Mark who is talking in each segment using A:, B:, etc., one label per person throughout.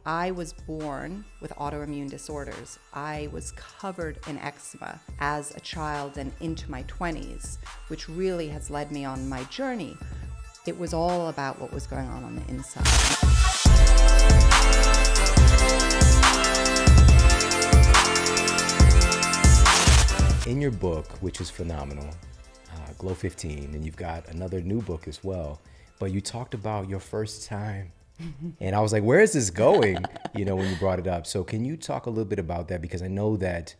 A: I was born with autoimmune disorders. I was covered in eczema as a child and into my 20s, which really has led me on my journey. It was all about what was going on the inside.
B: In your book, which is phenomenal, Glow 15, and you've got another new book as well, but you talked about your first time. And I was like, where is this going? When you brought it up. So can you talk a little bit about that? Because I know that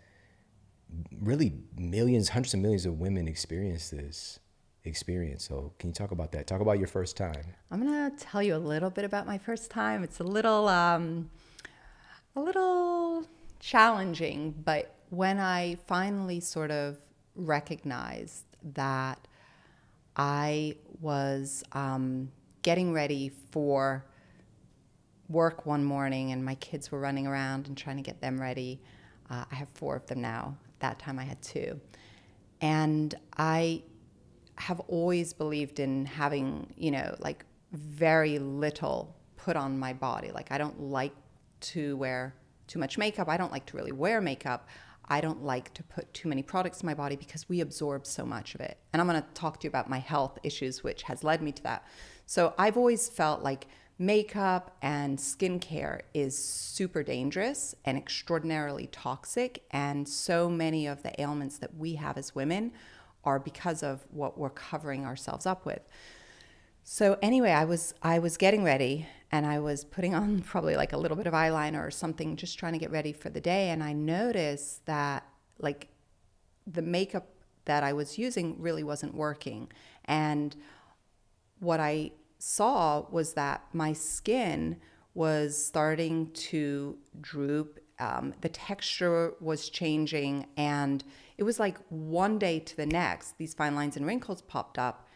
B: really millions, hundreds of millions of women experience this experience. So can you talk about that? Talk about your first time.
A: I'm going to tell you a little bit about my first time. It's a little challenging, but when I finally sort of recognized that I was getting ready for work one morning and my kids were running around and trying to get them ready. I have 4 of them now. At that time I had 2. And I have always believed in having, like very little put on my body. Like I don't like to wear too much makeup. I don't like to really wear makeup. I don't like to put too many products in my body because we absorb so much of it. And I'm going to talk to you about my health issues, which has led me to that. So I've always felt like makeup and skincare is super dangerous and extraordinarily toxic. And so many of the ailments that we have as women are because of what we're covering ourselves up with. So anyway, I was getting ready and I was putting on probably like a little bit of eyeliner or something, just trying to get ready for the day. And I noticed that like the makeup that I was using really wasn't working. And what I saw was that my skin was starting to droop. The texture was changing, and it was like one day to the next, these fine lines and wrinkles popped up,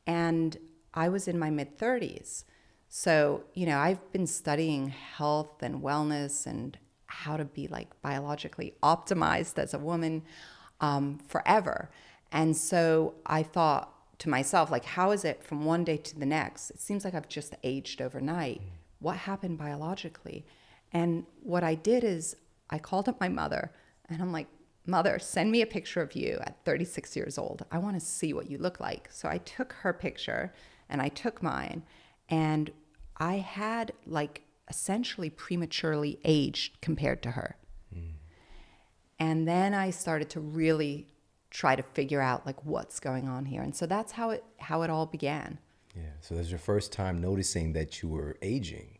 A: and I was in my mid-30s. So, I've been studying health and wellness and how to be like biologically optimized as a woman forever. And so I thought to myself, like, how is it from one day to the next? It seems like I've just aged overnight. What happened biologically? And what I did is I called up my mother and I'm like, Mother, send me a picture of you at 36 years old. I want to see what you look like. So I took her picture and I took mine, and I had like essentially prematurely aged compared to her. And then I started to really try to figure out like what's going on here. And so that's how it all began.
B: Yeah. So that's your first time noticing that you were aging.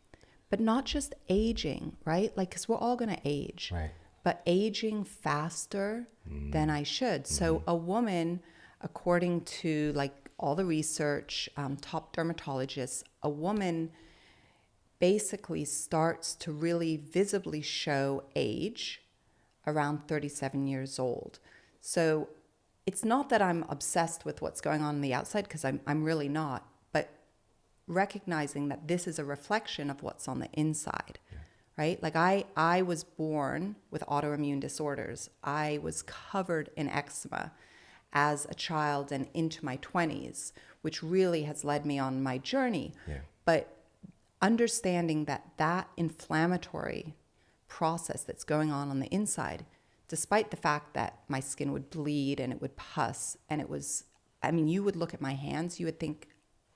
A: But not just aging, right? Like, because we're all going to age.
B: Right.
A: But aging faster than I should. So a woman, according to like all the research, top dermatologists, a woman basically starts to really visibly show age around 37 years old. So it's not that I'm obsessed with what's going on the outside, because I'm really not, but recognizing that this is a reflection of what's on the inside. Yeah. Right? Like I was born with autoimmune disorders. I was covered in eczema as a child and into my 20s, which really has led me on my journey.
B: Yeah.
A: But understanding that inflammatory process that's going on the inside, despite the fact that my skin would bleed and it would pus, and it was, you would look at my hands, you would think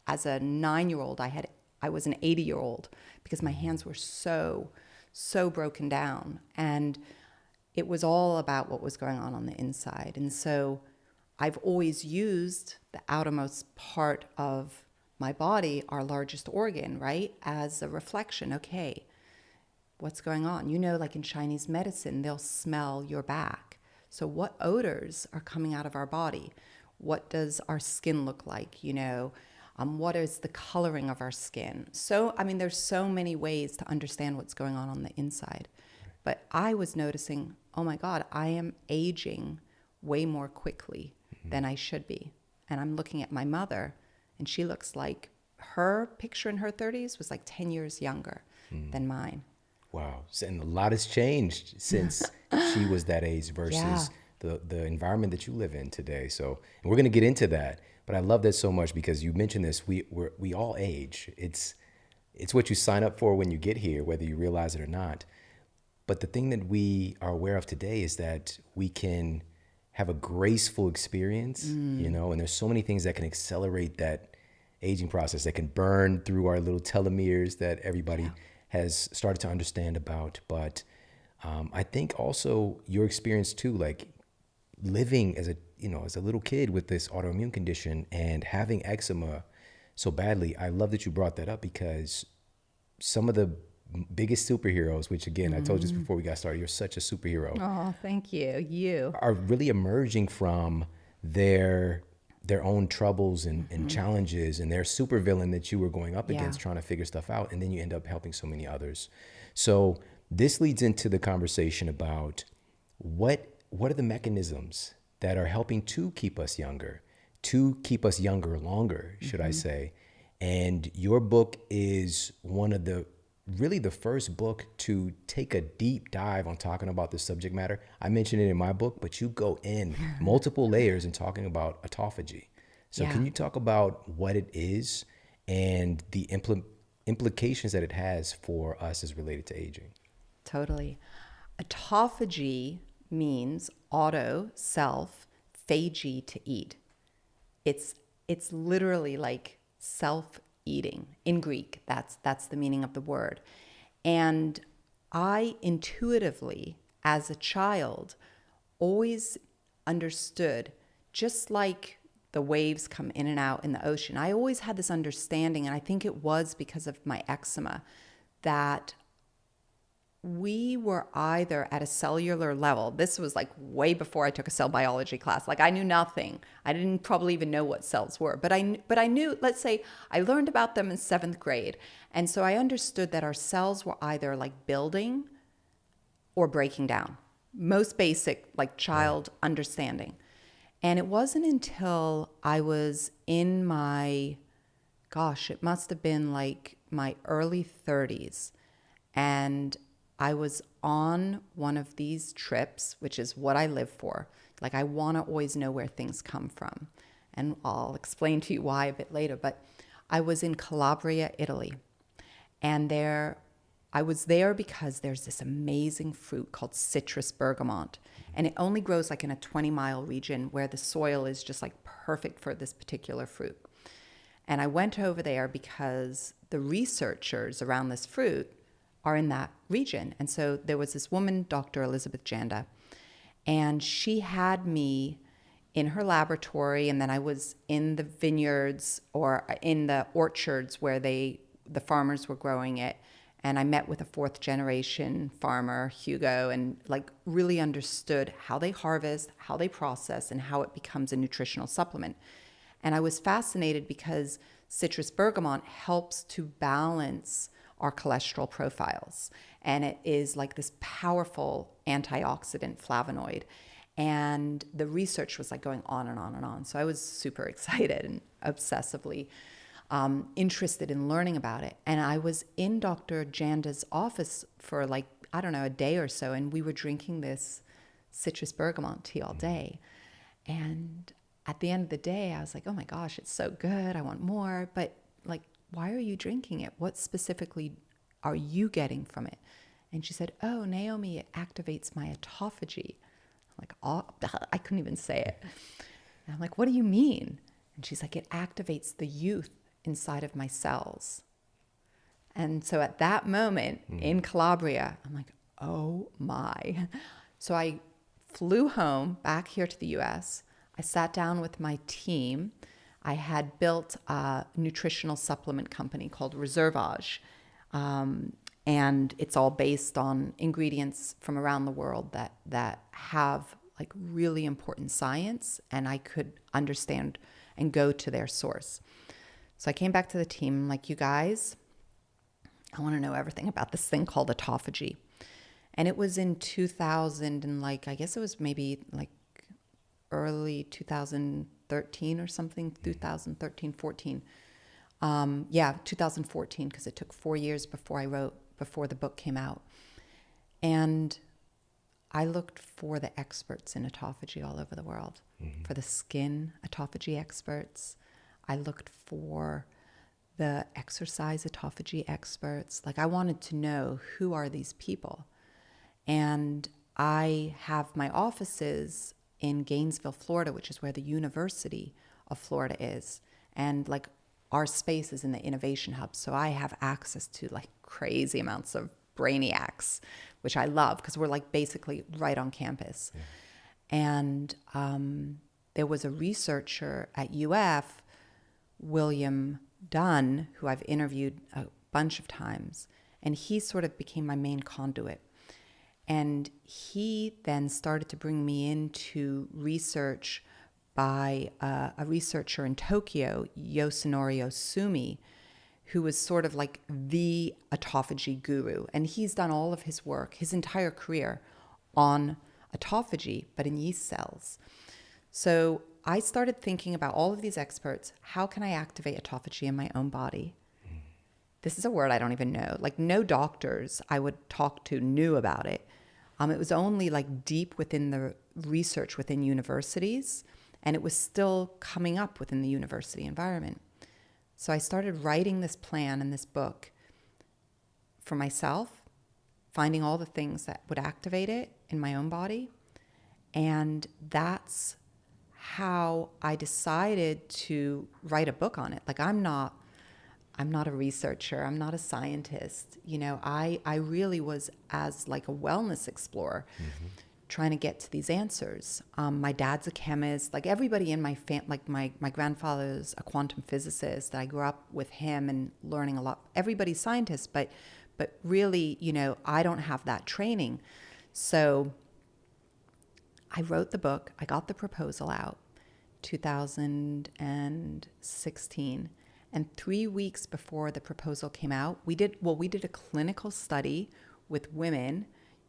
A: as a 9-year-old I was an 80-year-old because my hands were so broken down, and it was all about what was going on the inside. And so I've always used the outermost part of my body, our largest organ, right, as a reflection. Okay, what's going on? Like in Chinese medicine, they'll smell your back. So what odors are coming out of our body? What does our skin look like? What is the coloring of our skin? So, there's so many ways to understand what's going on the inside. But I was noticing, oh my God, I am aging way more quickly than I should be. And I'm looking at my mother, and she looks like her picture in her 30s was like 10 years younger than mine.
B: Wow. And a lot has changed since she was that age versus the environment that you live in today. So, and we're going to get into that. But I love that so much because you mentioned this. We all age. it's what you sign up for when you get here, whether you realize it or not. But the thing that we are aware of today is that we can have a graceful experience, you know, and there's so many things that can accelerate that aging process, that can burn through our little telomeres that everybody has started to understand about. But I think also your experience too, like living as a, you know, as a little kid with this autoimmune condition and having eczema so badly. I love that you brought that up, because some of the biggest superheroes, which again, I told you this before we got started, you're such a superhero,
A: Oh, thank you. You.
B: are really emerging from their own troubles and challenges and their supervillain that you were going up against, trying to figure stuff out, and then you end up helping so many others. So this leads into the conversation about what are the mechanisms that are helping to keep us younger longer, should I say. And your book is one of the really the first book to take a deep dive on talking about this subject matter. I mentioned it in my book, but you go in multiple layers in talking about autophagy. So can you talk about what it is and the implications that it has for us as related to aging?
A: Totally. Autophagy means auto, self, phagy, to eat. It's literally like self-eating in Greek. That's the meaning of the word. And I intuitively, as a child, always understood, just like the waves come in and out in the ocean, I always had this understanding, and I think it was because of my eczema, that we were either at a cellular level. This was like way before I took a cell biology class. Like I knew nothing. I didn't probably even know what cells were, but I knew, let's say I learned about them in 7th grade. And so I understood that our cells were either like building or breaking down. Most basic, like child understanding. And it wasn't until I was in my, it must have been like my early 30s, and I was on one of these trips, which is what I live for. Like I want to always know where things come from. And I'll explain to you why a bit later. But I was in Calabria, Italy. And I was there because there's this amazing fruit called citrus bergamot. And it only grows like in a 20-mile region where the soil is just like perfect for this particular fruit. And I went over there because the researchers around this fruit are in that region. And so there was this woman, Dr. Elizabeth Janda, and she had me in her laboratory, and then I was in the vineyards or in the orchards where the farmers were growing it. And I met with a 4th generation farmer, Hugo, and like really understood how they harvest, how they process, and how it becomes a nutritional supplement. And I was fascinated because citrus bergamot helps to balance our cholesterol profiles. And it is like this powerful antioxidant flavonoid. And the research was like going on and on and on. So I was super excited and obsessively interested in learning about it. And I was in Dr. Janda's office for like, I don't know, a day or so. And we were drinking this citrus bergamot tea all day. And at the end of the day, I was like, oh my gosh, it's so good. I want more. But like, why are you drinking it? What specifically are you getting from it? And she said, oh, Naomi, it activates my autophagy. I'm like, oh, I couldn't even say it. And I'm like, what do you mean? And she's like, it activates the youth inside of my cells. And so at that moment in Calabria, I'm like, oh my. So I flew home back here to the US. I sat down with my team. I had built a nutritional supplement company called Reservage. And it's all based on ingredients from around the world that have like really important science, and I could understand and go to their source. So I came back to the team, like, you guys, I want to know everything about this thing called autophagy. And it was in 2000 and like, I guess it was maybe like early 2013 or something, 2013, 14. 2014, because it took 4 years before the book came out. And I looked for the experts in autophagy all over the world, for the skin autophagy experts. I looked for the exercise autophagy experts. Like I wanted to know, who are these people? And I have my offices in Gainesville, Florida, which is where the University of Florida is. And like our space is in the Innovation Hub. So I have access to like crazy amounts of brainiacs, which I love because we're like basically right on campus. Yeah. And there was a researcher at UF, William Dunn, who I've interviewed a bunch of times, and he sort of became my main conduit. And he then started to bring me into research by a researcher in Tokyo, Yosunori Osumi, who was sort of like the autophagy guru. And he's done all of his work, his entire career, on autophagy, but in yeast cells. So I started thinking about all of these experts. How can I activate autophagy in my own body? This is a word I don't even know. Like no doctors I would talk to knew about it. It was only like deep within the research within universities, and it was still coming up within the university environment. So I started writing this plan and this book for myself, finding all the things that would activate it in my own body. And that's how I decided to write a book on it. Like I'm not a researcher. I'm not a scientist. You know, I really was as like a wellness explorer, trying to get to these answers. My dad's a chemist. Like everybody in my like my grandfather's a quantum physicist. I grew up with him and learning a lot. Everybody's scientists, but really, you know, I don't have that training. So I wrote the book. I got the proposal out, 2016. And 3 weeks before the proposal came out, we did a clinical study with women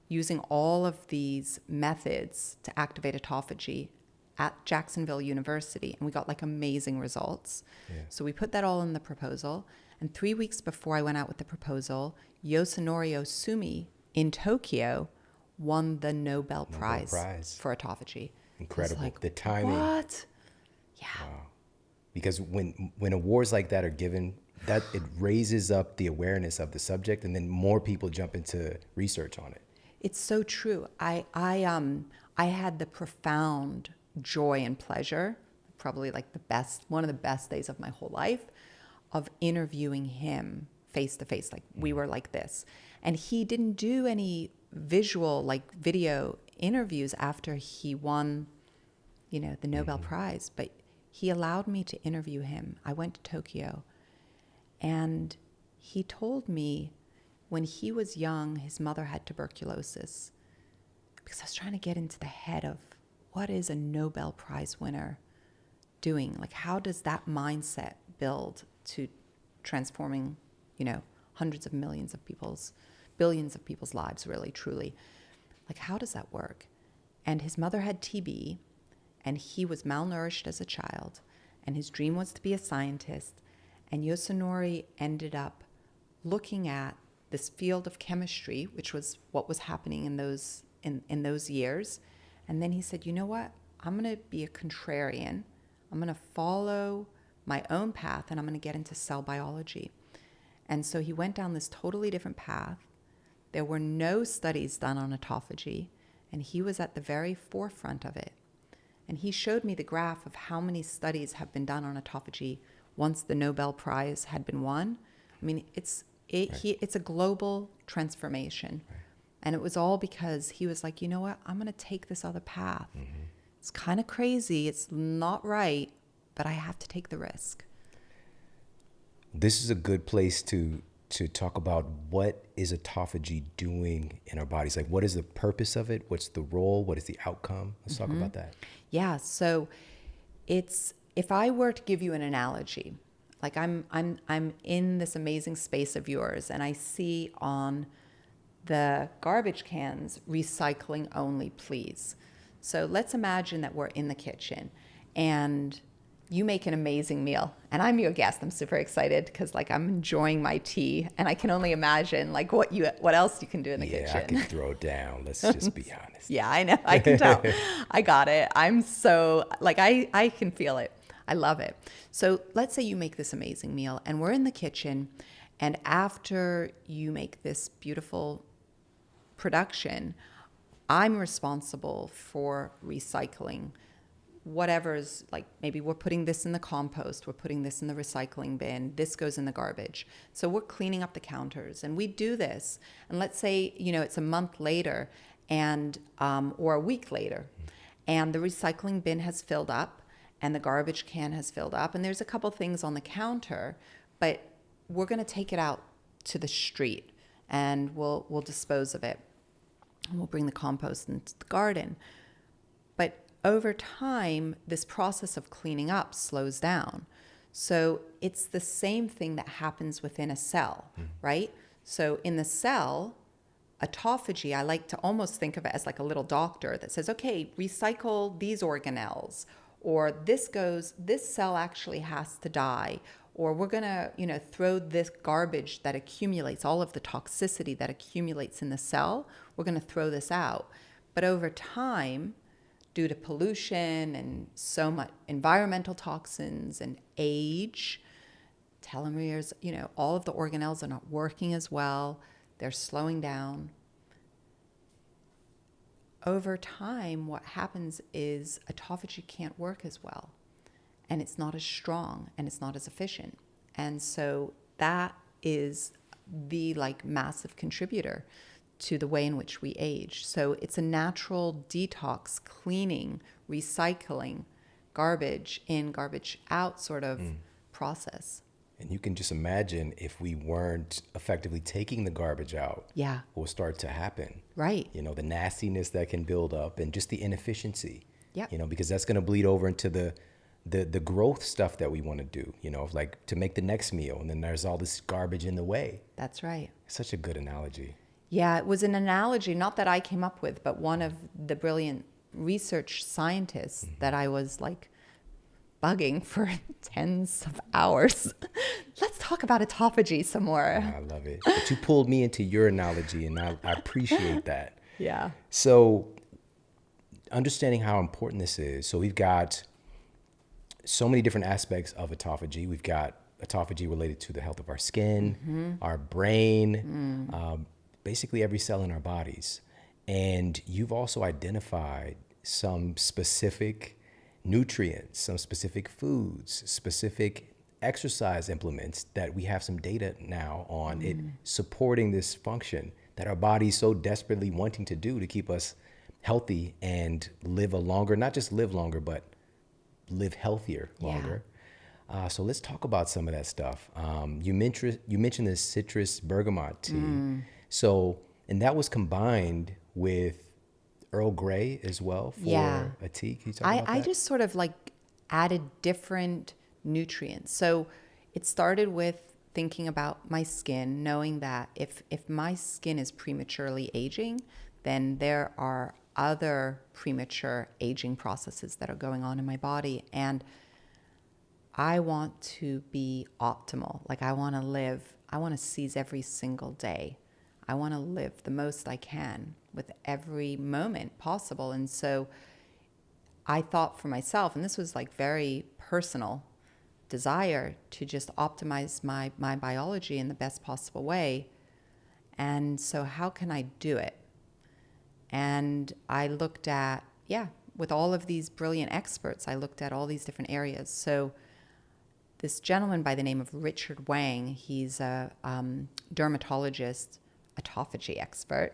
A: using all of these methods to activate autophagy at Jacksonville University. And we got like amazing results. Yeah. So we put that all in the proposal. And 3 weeks before I went out with the proposal, Yosunori Osumi in Tokyo won the Nobel Prize for autophagy.
B: Incredible.
A: Like,
B: the timing.
A: What? Yeah.
B: Wow. Because when awards like that are given, that it raises up the awareness of the subject, and then more people jump into research on it.
A: It's so true. I had the profound joy and pleasure, probably like one of the best days of my whole life, of interviewing him face to face. Like we were like this, and he didn't do any visual, like video interviews after he won, you know, the Nobel Prize, but he allowed me to interview him. I went to Tokyo, and he told me when he was young, his mother had tuberculosis, because I was trying to get into the head of what is a Nobel Prize winner doing? Like, how does that mindset build to transforming, you know, hundreds of millions of billions of people's lives, really, truly? Like, how does that work? And his mother had TB, and he was malnourished as a child, and his dream was to be a scientist. And Yosunori ended up looking at this field of chemistry, which was what was happening in those years. And then he said, you know what? I'm going to be a contrarian. I'm going to follow my own path, and I'm going to get into cell biology. And so he went down this totally different path. There were no studies done on autophagy, and he was at the very forefront of it. And he showed me the graph of how many studies have been done on autophagy once the Nobel Prize had been won. I mean, it's a global transformation. Right. And it was all because he was like, you know what? I'm going to take this other path. Mm-hmm. It's kind of crazy. It's not right, but I have to take the risk.
B: This is a good place to talk about what is autophagy doing in our bodies. Like, what is the purpose of it? What's the role? What is the outcome? Let's talk about that.
A: Yeah. So if I were to give you an analogy, like I'm in this amazing space of yours, and I see on the garbage cans, recycling only, please. So let's imagine that we're in the kitchen, and you make an amazing meal, and I'm your guest. I'm super excited because like I'm enjoying my tea, and I can only imagine like what else you can do in the kitchen.
B: Yeah, I can throw down. Let's just be honest.
A: Yeah, I know. I can tell. I got it. I'm so like I can feel it. I love it. So let's say you make this amazing meal and we're in the kitchen, and after you make this beautiful production, I'm responsible for recycling whatever's, like, maybe we're putting this in the compost, we're putting this in the recycling bin, this goes in the garbage. So we're cleaning up the counters, and we do this. And let's say, it's a month later and or a week later, and the recycling bin has filled up and the garbage can has filled up, and there's a couple things on the counter, but we're going to take it out to the street and we'll dispose of it. And we'll bring the compost into the garden. But over time, this process of cleaning up slows down. So it's the same thing that happens within a cell, right? So in the cell, autophagy, I like to almost think of it as like a little doctor that says, okay, recycle these organelles, or this cell actually has to die, or we're going to, throw this garbage that accumulates, all of the toxicity that accumulates in the cell, we're going to throw this out. But over time, due to pollution and so much environmental toxins and age, telomeres, all of the organelles are not working as well. They're slowing down. Over time, what happens is autophagy can't work as well, and it's not as strong, and it's not as efficient. And so that is the massive contributor to the way in which we age. So it's a natural detox, cleaning, recycling, garbage in, garbage out sort of process.
B: And you can just imagine if we weren't effectively taking the garbage out,
A: Yeah.
B: what will start to happen.
A: Right.
B: The nastiness that can build up and just the inefficiency.
A: Yeah.
B: Because that's going to bleed over into the growth stuff that we want to do, like to make the next meal. And then there's all this garbage in the way.
A: That's right.
B: Such a good analogy.
A: Yeah, it was an analogy, not that I came up with, but one of the brilliant research scientists that I was bugging for tens of hours. Let's talk about autophagy some more.
B: I love it. But you pulled me into your analogy, and I appreciate that.
A: Yeah.
B: So understanding how important this is. So we've got so many different aspects of autophagy. We've got autophagy related to the health of our skin, our brain, basically every cell in our bodies. And you've also identified some specific nutrients, some specific foods, specific exercise implements that we have some data now on it supporting this function that our body's so desperately wanting to do to keep us healthy and live a longer, not just live longer, but live healthier longer. So let's talk about some of that stuff. You mentioned the citrus bergamot tea. So, and that was combined with Earl Grey as well for a tea. Can you talk about that?
A: I just sort of added different nutrients. So it started with thinking about my skin, knowing that if my skin is prematurely aging, then there are other premature aging processes that are going on in my body. And I want to be optimal. I want to seize every single day. I want to live the most I can with every moment possible. And so I thought for myself, and this was very personal desire, to just optimize my biology in the best possible way. And so how can I do it? And I looked at, with all of these brilliant experts, I looked at all these different areas. So this gentleman by the name of Richard Wang, he's a dermatologist, autophagy expert.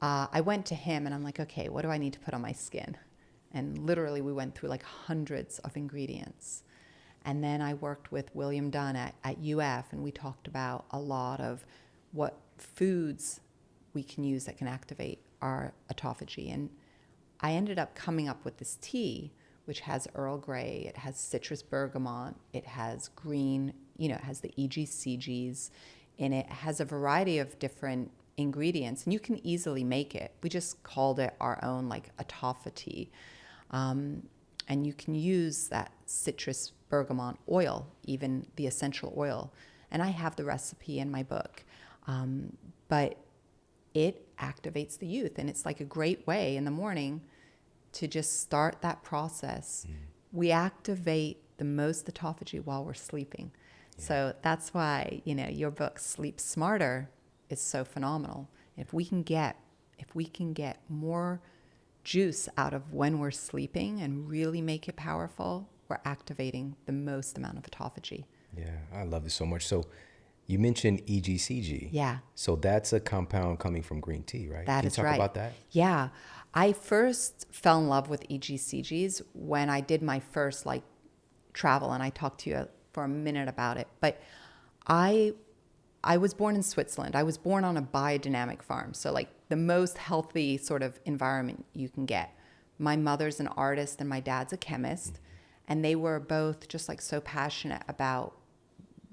A: I went to him and I'm like, okay, what do I need to put on my skin? And literally we went through hundreds of ingredients. And then I worked with William Dunn at UF, and we talked about a lot of what foods we can use that can activate our autophagy. And I ended up coming up with this tea, which has Earl Grey, it has citrus bergamot, it has green, it has the EGCGs in it. It has a variety of different ingredients, and you can easily make it. We just called it our own autophagy. And you can use that citrus bergamot oil, even the essential oil. And I have the recipe in my book. But it activates the youth, and it's a great way in the morning to just start that process. We activate the most autophagy while we're sleeping. So that's why, your book Sleep Smarter is so phenomenal. If we can get more juice out of when we're sleeping and really make it powerful, we're activating the most amount of autophagy.
B: Yeah, I love this so much. So you mentioned EGCG.
A: Yeah.
B: So that's a compound coming from green tea, right?
A: That
B: Can you
A: is
B: talk
A: right.
B: about that?
A: Yeah. I first fell in love with EGCGs when I did my first travel, and I talked to you for a minute about it. But I was born in Switzerland. I was born on a biodynamic farm, so the most healthy sort of environment you can get. My mother's an artist and my dad's a chemist, and they were both just so passionate about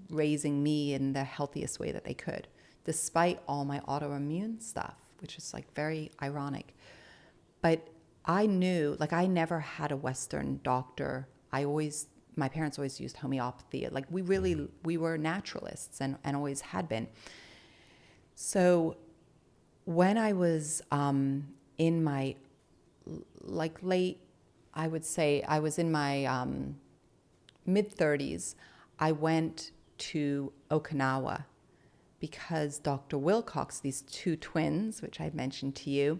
A: raising me in the healthiest way that they could, despite all my autoimmune stuff, which is very ironic. But I knew, I never had a Western doctor. My parents always used homeopathy. We were naturalists and always had been. So when I was in my late, I would say I was in my mid-30s, I went to Okinawa because Dr. Wilcox, these two twins, which I mentioned to you,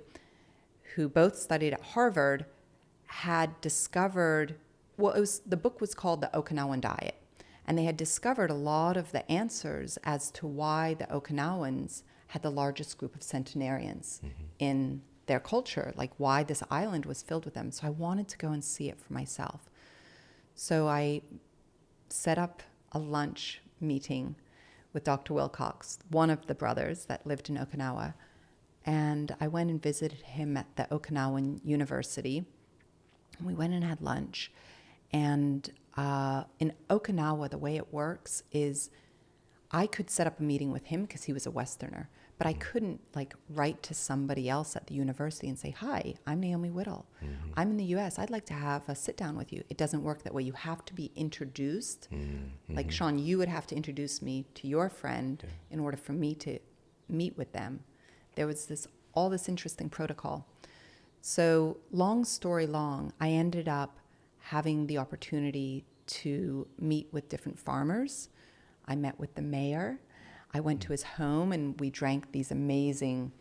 A: who both studied at Harvard, had discovered, the book was called The Okinawan Diet, and they had discovered a lot of the answers as to why the Okinawans had the largest group of centenarians in their culture, why this island was filled with them. So I wanted to go and see it for myself. So I set up a lunch meeting with Dr. Wilcox, one of the brothers that lived in Okinawa. And I went and visited him at the Okinawan University. We went and had lunch. And in Okinawa, the way it works is I could set up a meeting with him because he was a Westerner, but I couldn't write to somebody else at the university and say, "Hi, I'm Naomi Whittel. I'm in the US. I'd like to have a sit down with you." It doesn't work that way. You have to be introduced. Sean, you would have to introduce me to your friend in order for me to meet with them. There was all this interesting protocol. So long story long, I ended up having the opportunity to meet with different farmers. I met with the mayor. I went to his home and we drank these amazing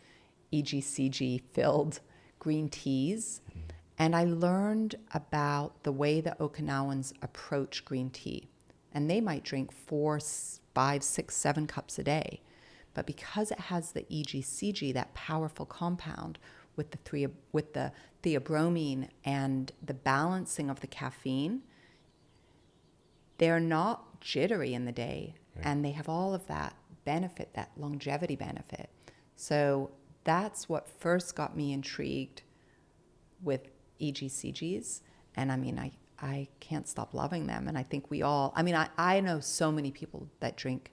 A: EGCG-filled green teas. And I learned about the way the Okinawans approach green tea. And they might drink 4, 5, 6, 7 cups a day. But because it has the EGCG, that powerful compound with the theobromine and the balancing of the caffeine, they're not jittery in the day, and they have all of that benefit, that longevity benefit. So that's what first got me intrigued with EGCGs. And I can't stop loving them. And I think I know so many people that drink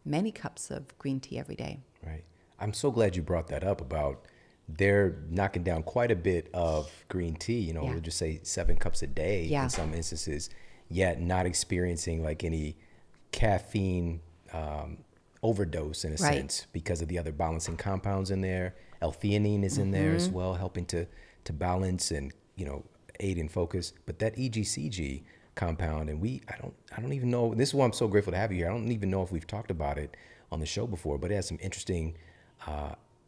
A: many cups of green tea every day.
B: Right. I'm so glad you brought that up about they're knocking down quite a bit of green tea, we'll just say 7 cups a day in some instances, yet not experiencing any caffeine overdose in a sense because of the other balancing compounds in there. L-theanine is in there as well, helping to balance and, aid in focus. But that EGCG compound, and I don't even know, this is why I'm so grateful to have you here. I don't even know if we've talked about it on the show before, but it has some interesting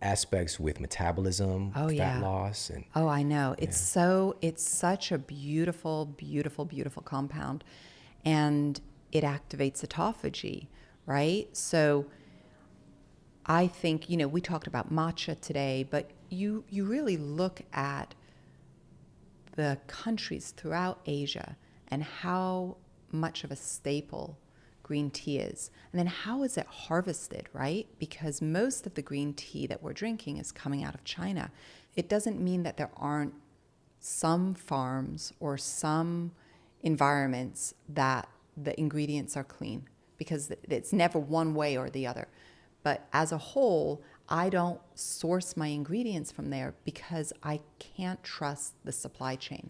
B: aspects with metabolism, fat loss. And
A: I know. It's such a beautiful, beautiful, beautiful compound. And it activates autophagy, right? So I think, we talked about matcha today, but you really look at the countries throughout Asia and how much of a staple green tea is. And then how is it harvested, right? Because most of the green tea that we're drinking is coming out of China. It doesn't mean that there aren't some farms or some environments that the ingredients are clean, because it's never one way or the other. But as a whole, I don't source my ingredients from there because I can't trust the supply chain.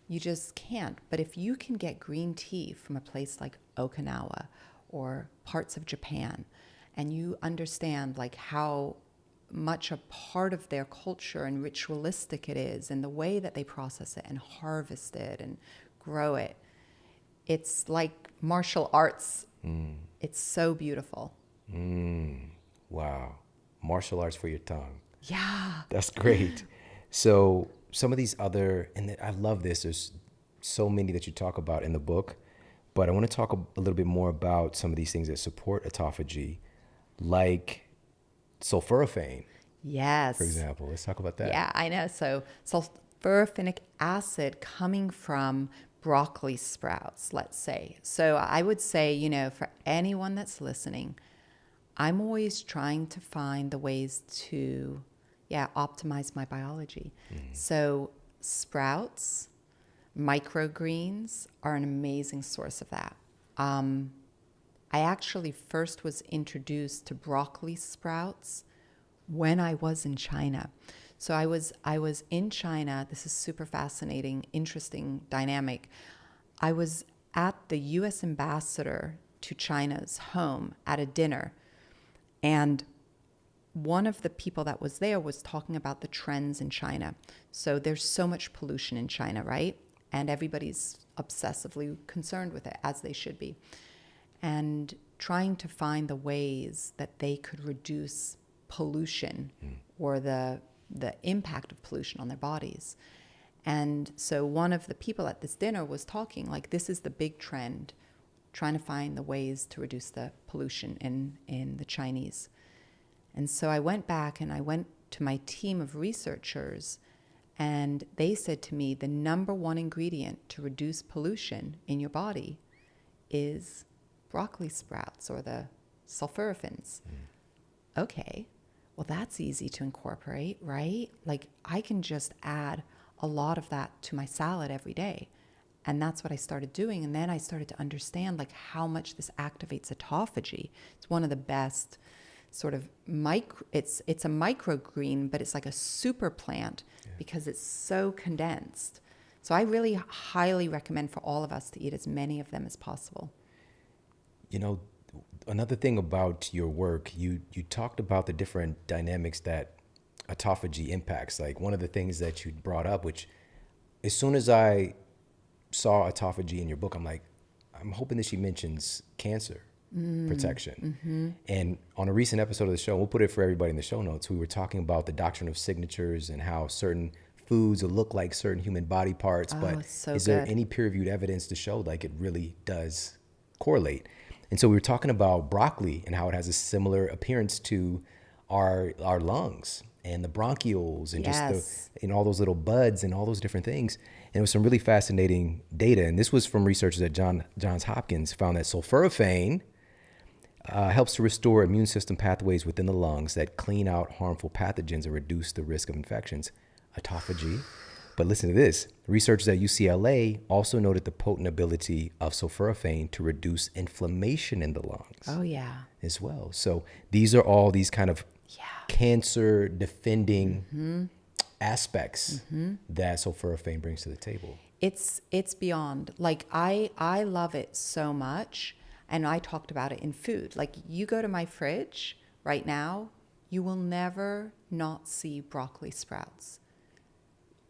A: You just can't. But if you can get green tea from a place like Okinawa or parts of Japan, and you understand how much a part of their culture and ritualistic it is, and the way that they process it and harvest it and grow it, It's like martial arts. It's so beautiful.
B: Wow. Martial arts for your tongue.
A: Yeah.
B: That's great. So some of these other, and I love this, there's so many that you talk about in the book, but I want to talk a little bit more about some of these things that support autophagy, like sulforaphane,
A: Yes.
B: for example. Let's talk about that.
A: Yeah, I know. So sulforaphanic acid coming from broccoli sprouts, let's say. So I would say, for anyone that's listening, I'm always trying to find the ways to, optimize my biology. So sprouts, microgreens are an amazing source of that. I actually first was introduced to broccoli sprouts when I was in China. So I was in China. This is super fascinating, interesting dynamic. I was at the US ambassador to China's home at a dinner, and one of the people that was there was talking about the trends in China. So there's so much pollution in China, right? And everybody's obsessively concerned with it, as they should be. And trying to find the ways that they could reduce pollution or the impact of pollution on their bodies. And so one of the people at this dinner was talking like, this is the big trend, trying to find the ways to reduce the pollution in the Chinese. And so I went back and I went to my team of researchers, and they said to me, the number one ingredient to reduce pollution in your body is broccoli sprouts or the sulforaphans. Okay, well, that's easy to incorporate, right? Like, I can just add a lot of that to my salad every day. And that's what I started doing. And then I started to understand like how much this activates autophagy. It's one of the best sort of it's a microgreen, but it's like a super plant because it's so condensed. So I really highly recommend for all of us to eat as many of them as possible.
B: Another thing about your work, you talked about the different dynamics that autophagy impacts. Like one of the things that you brought up, which as soon as I saw autophagy in your book, I'm hoping that she mentions cancer protection. And on a recent episode of the show, we'll put it for everybody in the show notes, we were talking about the doctrine of signatures and how certain foods will look like certain human body parts, but is there any peer-reviewed evidence to show like it really does correlate? And so we were talking about broccoli and how it has a similar appearance to our lungs and the bronchioles and just all those little buds and all those different things. And it was some really fascinating data. And this was from researchers at Johns Hopkins, found that sulforaphane helps to restore immune system pathways within the lungs that clean out harmful pathogens and reduce the risk of infections, autophagy. But listen to this. Researchers at UCLA also noted the potent ability of sulforaphane to reduce inflammation in the lungs.
A: Oh, yeah.
B: As well. So these are all these kind of cancer defending aspects that sulforaphane brings to the table.
A: It's beyond. Like I love it so much, and I talked about it in food. Like you go to my fridge right now, you will never not see broccoli sprouts.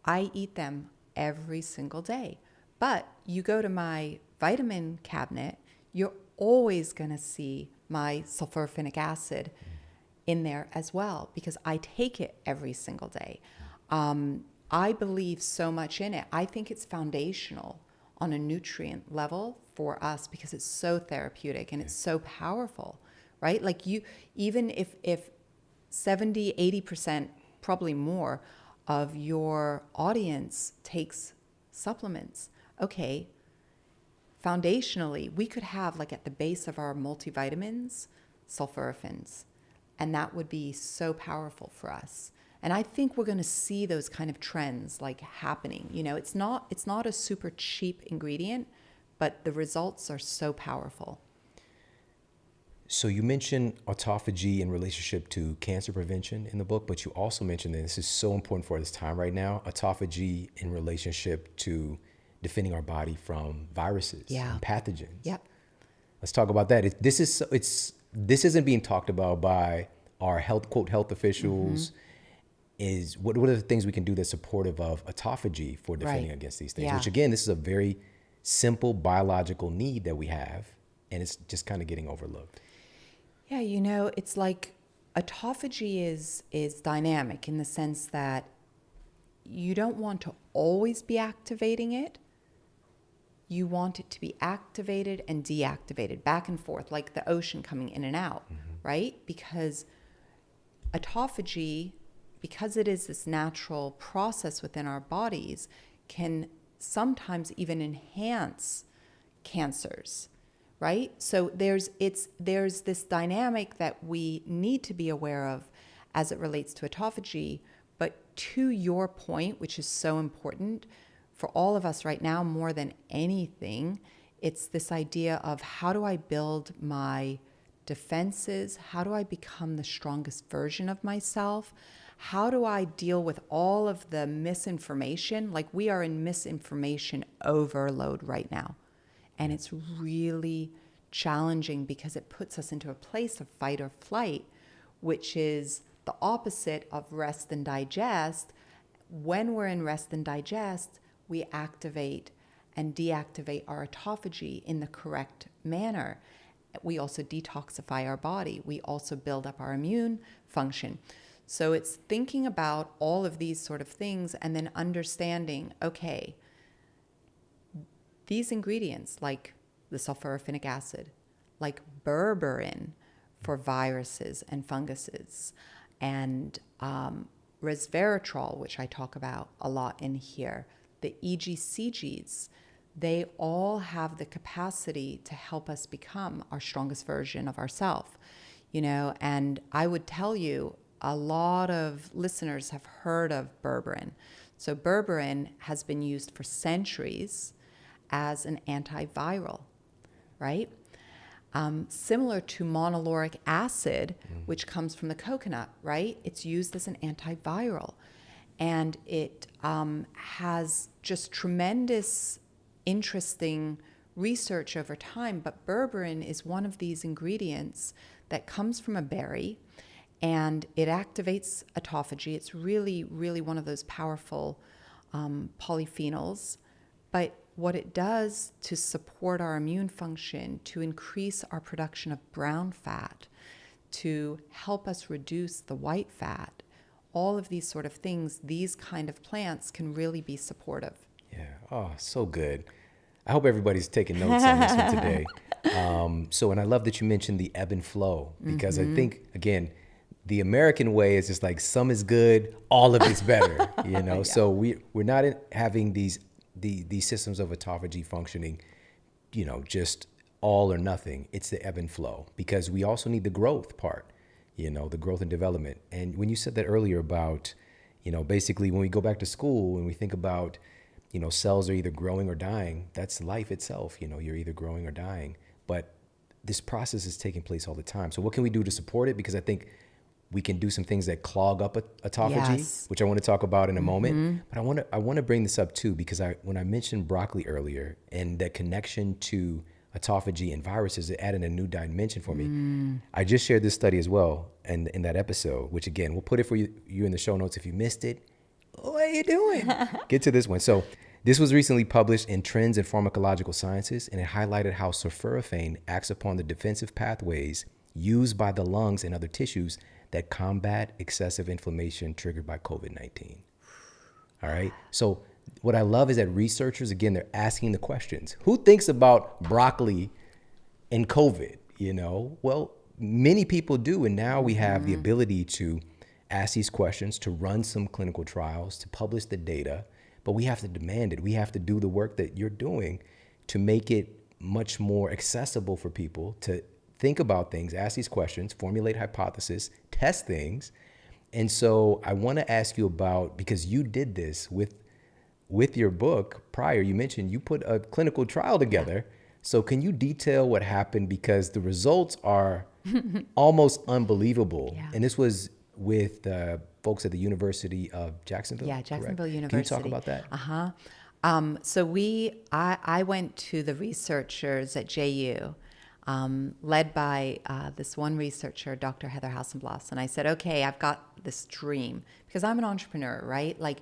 A: I eat them every single day. But you go to my vitamin cabinet, you're always going to see my sulforaphanic acid in there as well, because I take it every single day. I believe so much in it. I think it's foundational on a nutrient level for us because it's so therapeutic and it's so powerful, right? Like even if 70, 80%, probably more of your audience takes supplements, okay, foundationally, we could have like at the base of our multivitamins, sulforaphans, and that would be so powerful for us. And I think we're going to see those kind of trends like happening. It's not a super cheap ingredient, but the results are so powerful.
B: So you mentioned autophagy in relationship to cancer prevention in the book, but you also mentioned, and this is so important for this time right now, autophagy in relationship to defending our body from viruses and pathogens.
A: Yep.
B: Let's talk about that. This isn't being talked about by our health officials. What are the things we can do that's supportive of autophagy for defending against these things? Which again, this is a very simple biological need that we have, and it's just kind of getting overlooked.
A: Yeah, you know, it's like autophagy is dynamic in the sense that you don't want to always be activating it. You want it to be activated and deactivated back and forth, like the ocean coming in and out, right? Because autophagy, because it is this natural process within our bodies, can sometimes even enhance cancers, right? So there's this dynamic that we need to be aware of as it relates to autophagy. But to your point, which is so important for all of us right now more than anything, it's this idea of how do I build my defenses? How do I become the strongest version of myself? How do I deal with all of the misinformation? Like, we are in misinformation overload right now. And it's really challenging because it puts us into a place of fight or flight, which is the opposite of rest and digest. When we're in rest and digest, we activate and deactivate our autophagy in the correct manner. We also detoxify our body. We also build up our immune function. So it's thinking about all of these sort of things and then understanding, okay, these ingredients like the sulfurphenic acid, like berberine for viruses and funguses, and resveratrol, which I talk about a lot in here, the EGCGs, they all have the capacity to help us become our strongest version of ourselves, you know. And I would tell you, a lot of listeners have heard of berberine. So berberine has been used for centuries as an antiviral, right? Similar to monolauric acid, which comes from the coconut, right? It's used as an antiviral. And it has just tremendous, interesting research over time. But berberine is one of these ingredients that comes from a berry, and it activates autophagy. It's really, really one of those powerful polyphenols. But what it does to support our immune function, to increase our production of brown fat, to help us reduce the white fat, all of these sort of things, these kind of plants can really be supportive.
B: Yeah. Oh, so good. I hope everybody's taking notes on this one today. And I love that you mentioned the ebb and flow, because I think, again, the American way is just like some is good, all of it's better, you know? Yeah. So we're not having these systems of autophagy functioning, you know, just all or nothing. It's the ebb and flow, because we also need the growth part, you know, the growth and development. And when you said that earlier about, you know, basically when we go back to school and we think about, you know, cells are either growing or dying, that's life itself. You know, you're either growing or dying, but this process is taking place all the time. So what can we do to support it? Because I think we can do some things that clog up autophagy, yes, which I want to talk about in a moment. But I want to bring this up too, because when I mentioned broccoli earlier and that connection to autophagy and viruses, it added a new dimension for me. I just shared this study as well in that episode, which again, we'll put it for you in the show notes if you missed it. What are you doing? Get to this one. So this was recently published in Trends in Pharmacological Sciences, and it highlighted how sulforaphane acts upon the defensive pathways used by the lungs and other tissues that combat excessive inflammation triggered by COVID-19. All right. So what I love is that researchers, again, they're asking the questions. Who thinks about broccoli and COVID? You know, well, many people do. And now we have the ability to ask these questions, to run some clinical trials, to publish the data, but we have to demand it. We have to do the work that you're doing to make it much more accessible for people to think about things, ask these questions, formulate hypotheses, test things. And so I want to ask you about, because you did this with your book prior, you mentioned you put a clinical trial together. So can you detail what happened? Because the results are almost unbelievable. Yeah. And this was with folks at the University of Jacksonville.
A: Yeah, Jacksonville
B: correct?
A: University.
B: Can you talk about that?
A: I went to the researchers at JU, led by this one researcher, Dr. Heather Hassenblas. And I said, okay, I've got this dream, because I'm an entrepreneur, right? Like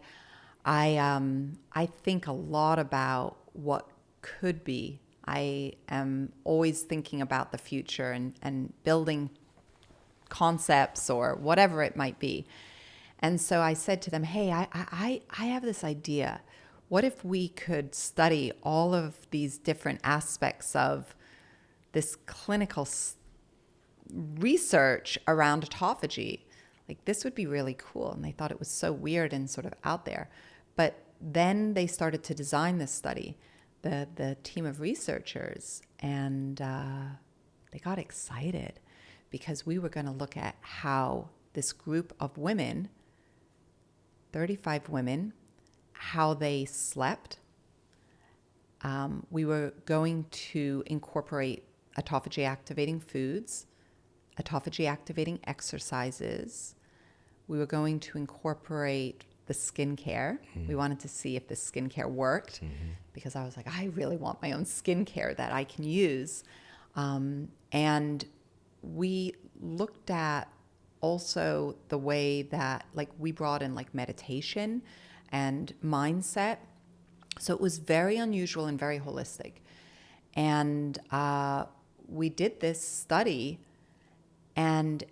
A: I think a lot about what could be. I am always thinking about the future and building concepts or whatever it might be. And so I said to them, hey, I have this idea. What if we could study all of these different aspects of this clinical research around autophagy? Like, this would be really cool. And they thought it was so weird and sort of out there. But then they started to design this study, the team of researchers, and they got excited because we were going to look at how this group of women, 35 women, how they slept. We were going to incorporate autophagy activating foods, autophagy activating exercises. We were going to incorporate the skincare. We wanted to see if the skincare worked because I was like, I really want my own skincare that I can use. And we looked at also the way that, like, we brought in like meditation and mindset. So it was very unusual and very holistic. And we did this study, and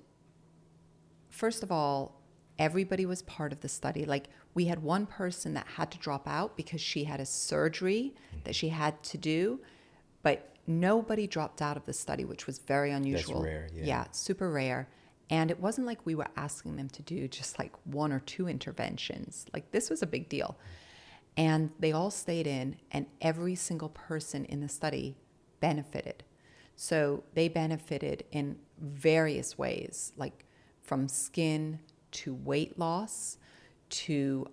A: first of all, everybody was part of the study. Like, we had one person that had to drop out because she had a surgery that she had to do, but nobody dropped out of the study, which was very unusual.
B: That's rare, yeah.
A: Yeah, super rare. And it wasn't like we were asking them to do just like one or two interventions. Like, this was a big deal. And they all stayed in, and every single person in the study benefited. So they benefited in various ways, like from skin to weight loss, to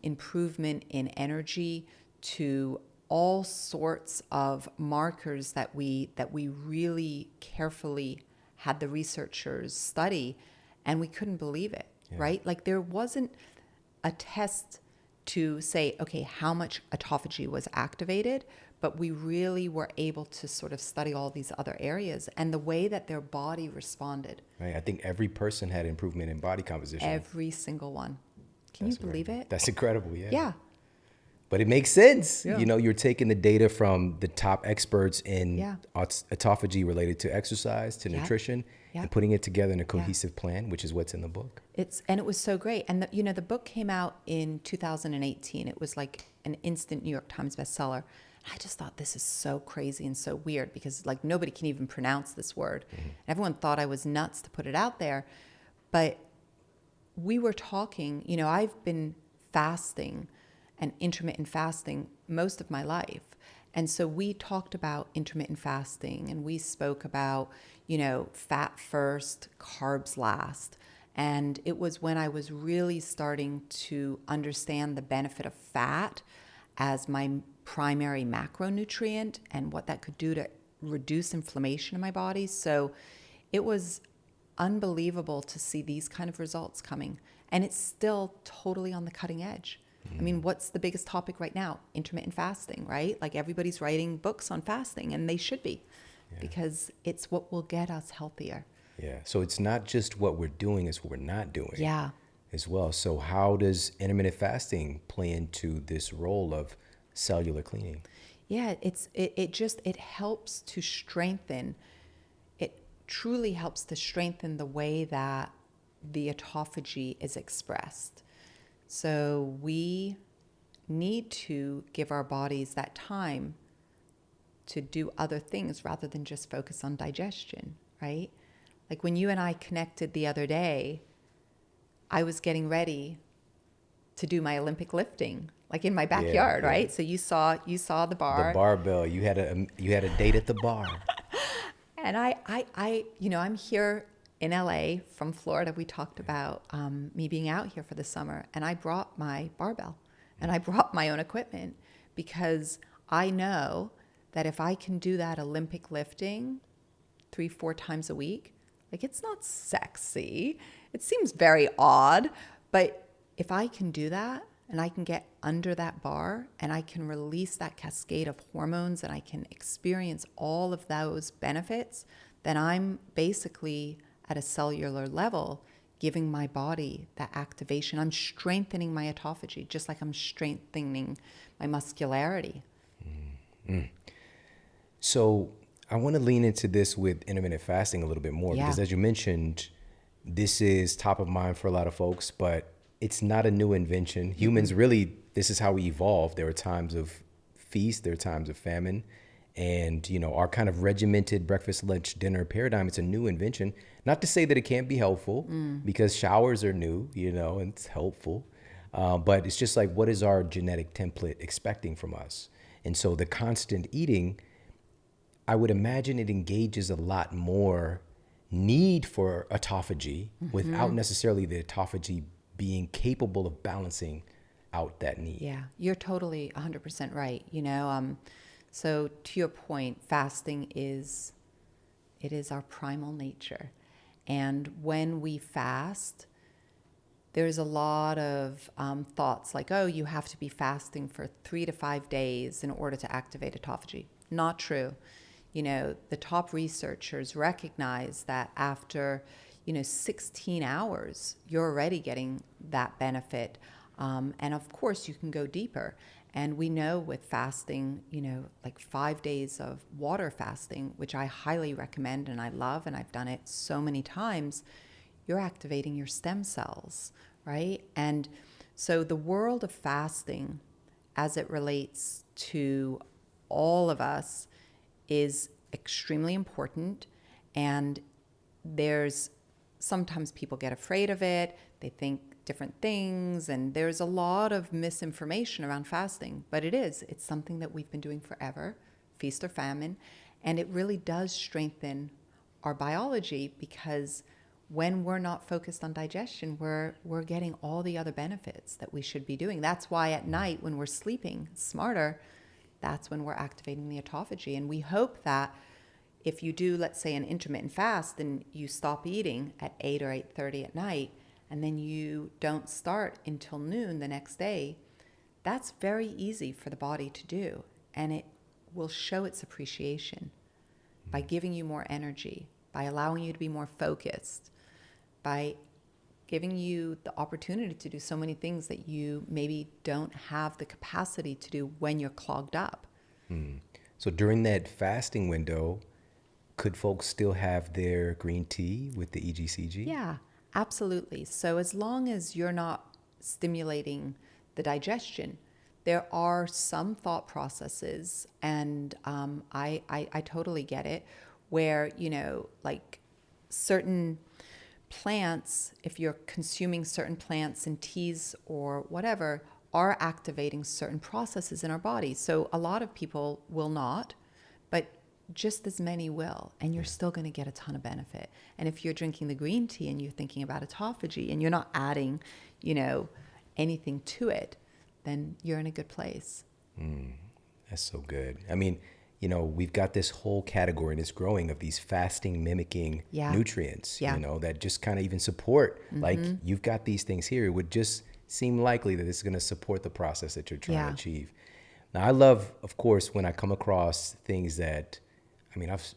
A: improvement in energy, to all sorts of markers that we really carefully had the researchers study, and we couldn't believe it, right? Like, there wasn't a test to say, okay, how much autophagy was activated, but we really were able to sort of study all these other areas and the way that their body responded.
B: Right. I think every person had improvement in body composition.
A: Every single one. Can you believe it?
B: That's incredible, yeah.
A: Yeah.
B: But it makes sense.
A: Yeah.
B: You know, you're taking the data from the top experts in
A: Yeah.
B: autophagy related to exercise, to nutrition, and putting it together in a cohesive plan, which is what's in the book.
A: And it was so great. And the book came out in 2018. It was like an instant New York Times bestseller. I just thought, this is so crazy and so weird because, like, nobody can even pronounce this word. Everyone thought I was nuts to put it out there. But we were talking, I've been fasting and intermittent fasting most of my life. And so we talked about intermittent fasting, and we spoke about, fat first, carbs last. And it was when I was really starting to understand the benefit of fat as my primary macronutrient and what that could do to reduce inflammation in my body. So it was unbelievable to see these kind of results coming. And it's still totally on the cutting edge. I mean, what's the biggest topic right now? Intermittent fasting, right? Like, everybody's writing books on fasting, and they should be, because it's what will get us healthier.
B: Yeah. So it's not just what we're doing, it's what we're not doing.
A: Yeah.
B: As well. So how does intermittent fasting play into this role of cellular cleaning?
A: Yeah, it helps to strengthen. It truly helps to strengthen the way that the autophagy is expressed. So we need to give our bodies that time to do other things rather than just focus on digestion, right? Like, when you and I connected the other day, I was getting ready to do my Olympic lifting, like in my backyard, right? So you saw the bar.
B: The barbell. You had a date at the bar.
A: And I'm here in LA from Florida. We talked about me being out here for the summer, and I brought my barbell and I brought my own equipment because I know that if I can do that Olympic lifting 3-4 times a week, like, it's not sexy. It seems very odd, but if I can do that and I can get under that bar and I can release that cascade of hormones and I can experience all of those benefits, then I'm basically at a cellular level giving my body that activation. I'm strengthening my autophagy just like I'm strengthening my muscularity.
B: So I want to lean into this with intermittent fasting a little bit more
A: Yeah.
B: because, as you mentioned, this is top of mind for a lot of folks, but it's not a new invention. Humans really, this is how we evolved. There are times of feast, there are times of famine, and our kind of regimented breakfast, lunch, dinner paradigm. It's a new invention. Not to say that it can't be helpful, because showers are new, and it's helpful. But it's just like, what is our genetic template expecting from us? And so the constant eating, I would imagine it engages a lot more need for autophagy without necessarily the autophagy being capable of balancing out that need.
A: Yeah, you're totally 100% right. So to your point, fasting it is our primal nature. And when we fast, there's a lot of thoughts like, oh, you have to be fasting for 3 to 5 days in order to activate autophagy. Not true. The top researchers recognize that after, 16 hours, you're already getting that benefit. And of course, you can go deeper. And we know with fasting, like 5 days of water fasting, which I highly recommend and I love, and I've done it so many times, you're activating your stem cells, right? And so the world of fasting, as it relates to all of us, is extremely important. And there's sometimes people get afraid of it. They think different things. And there's a lot of misinformation around fasting. But it's something that we've been doing forever, feast or famine. And it really does strengthen our biology, because when we're not focused on digestion, we're getting all the other benefits that we should be doing. That's why at night when we're sleeping smarter, that's when we're activating the autophagy. And we hope that if you do, let's say, an intermittent fast and you stop eating at 8 or 8:30 at night, and then you don't start until noon the next day, that's very easy for the body to do. And it will show its appreciation by giving you more energy, by allowing you to be more focused, by giving you the opportunity to do so many things that you maybe don't have the capacity to do when you're clogged up.
B: So during that fasting window, could folks still have their green tea with the EGCG?
A: Yeah, absolutely. So as long as you're not stimulating the digestion, there are some thought processes, and I totally get it, where, like certain plants, if you're consuming certain plants and teas or whatever, are activating certain processes in our body. So a lot of people will not, but just as many will, and you're still going to get a ton of benefit. And if you're drinking the green tea and you're thinking about autophagy and you're not adding, anything to it, then you're in a good place.
B: That's so good. I mean, we've got this whole category, and it's growing, of these fasting mimicking nutrients, that just kind of even support, like you've got these things here. It would just seem likely that it's going to support the process that you're trying to achieve. Now, I love, of course, when I come across things that, I've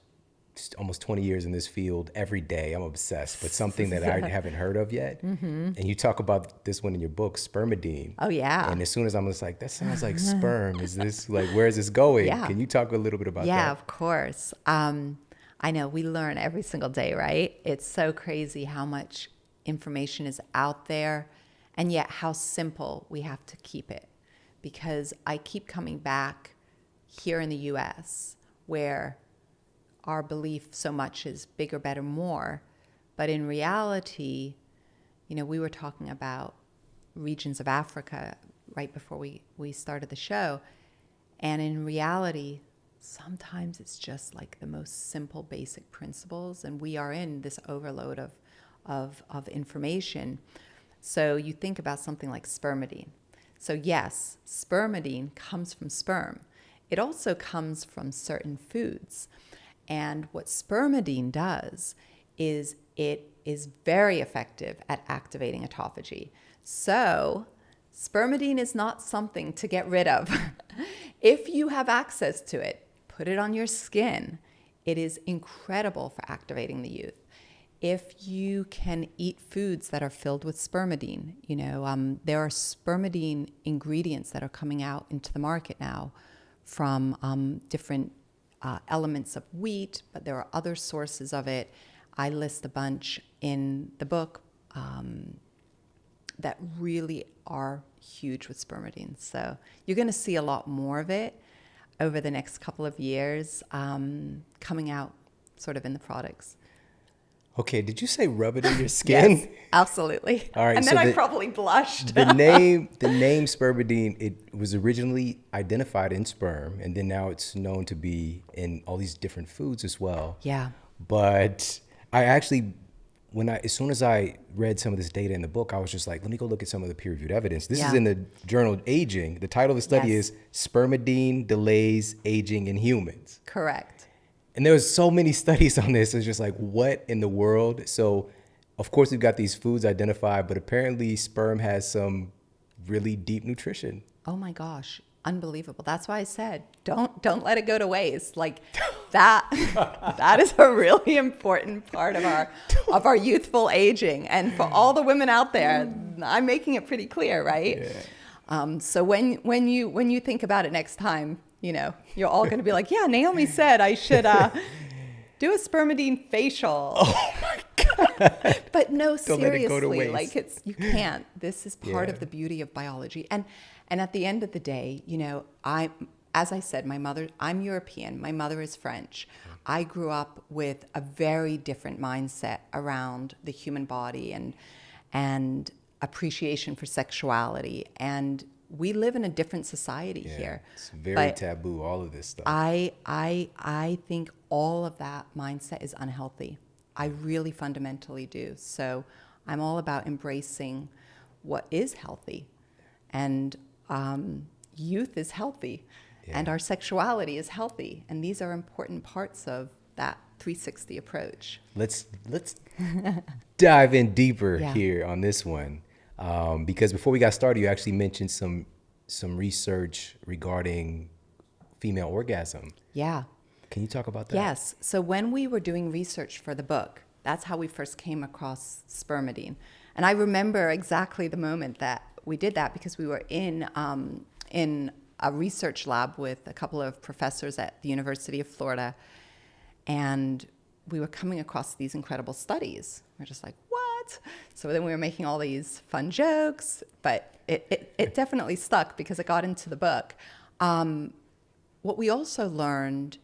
B: almost 20 years in this field. Every day I'm obsessed, but something that I haven't heard of yet. And you talk about this one in your book, spermidine.
A: Oh, yeah.
B: And as soon as I'm just like, that sounds like sperm. Is this like, where is this going?
A: Yeah.
B: Can you talk a little bit about that?
A: Yeah, of course. I know we learn every single day, right? It's so crazy how much information is out there, and yet how simple we have to keep it. Because I keep coming back here in the US, where our belief so much is bigger, better, more. But in reality, we were talking about regions of Africa right before we started the show. And in reality, sometimes it's just like the most simple, basic principles. And we are in this overload of information. So you think about something like spermidine. So yes, spermidine comes from sperm. It also comes from certain foods. And what spermidine does is it is very effective at activating autophagy. So spermidine is not something to get rid of. If you have access to it, put it on your skin. It is incredible for activating the youth. If you can eat foods that are filled with spermidine, there are spermidine ingredients that are coming out into the market now from different elements of wheat, but there are other sources of it. I list a bunch in the book that really are huge with spermidine. So you're going to see a lot more of it over the next couple of years coming out sort of in the products.
B: Okay, did you say rub it in your skin?
A: Yes, absolutely.
B: All right,
A: and
B: so
A: then I probably blushed.
B: the name spermidine, it was originally identified in sperm, and then now it's known to be in all these different foods as well.
A: Yeah.
B: But I actually, as soon as I read some of this data in the book, I was just like, let me go look at some of the peer-reviewed evidence. This is in the journal Aging. The title of the study is Spermidine Delays Aging in Humans.
A: Correct.
B: And there was so many studies on this. It's just like, what in the world? So, of course, we've got these foods identified, but apparently sperm has some really deep nutrition.
A: Oh my gosh, unbelievable. That's why I said, don't let it go to waste. Like that is a really important part of our youthful aging. And for all the women out there, I'm making it pretty clear, right? Yeah. So when you think about it next time, you know, you're all going to be like, yeah, Naomi said I should do a spermidine facial.
B: Oh my God.
A: But no,
B: Don't let it go to
A: seriously,
B: waste.
A: like you can't. This is part of the beauty of biology. And at the end of the day, you know, as I said, I'm European. My mother is French. I grew up with a very different mindset around the human body and appreciation for sexuality. And we live in a different society here.
B: It's very taboo, all of this stuff.
A: I think all of that mindset is unhealthy. I really fundamentally do. So I'm all about embracing what is healthy. And youth is healthy. Yeah. And our sexuality is healthy. And these are important parts of that 360 approach.
B: Let's dive in deeper here on this one. Because before we got started, you actually mentioned some research regarding female orgasm.
A: Yeah.
B: Can you talk about that?
A: Yes. So when we were doing research for the book, that's how we first came across spermidine. And I remember exactly the moment that we did that because we were in a research lab with a couple of professors at the University of Florida, and we were coming across these incredible studies. We're just like, what? So then we were making all these fun jokes, but it definitely stuck because it got into the book. What we also learned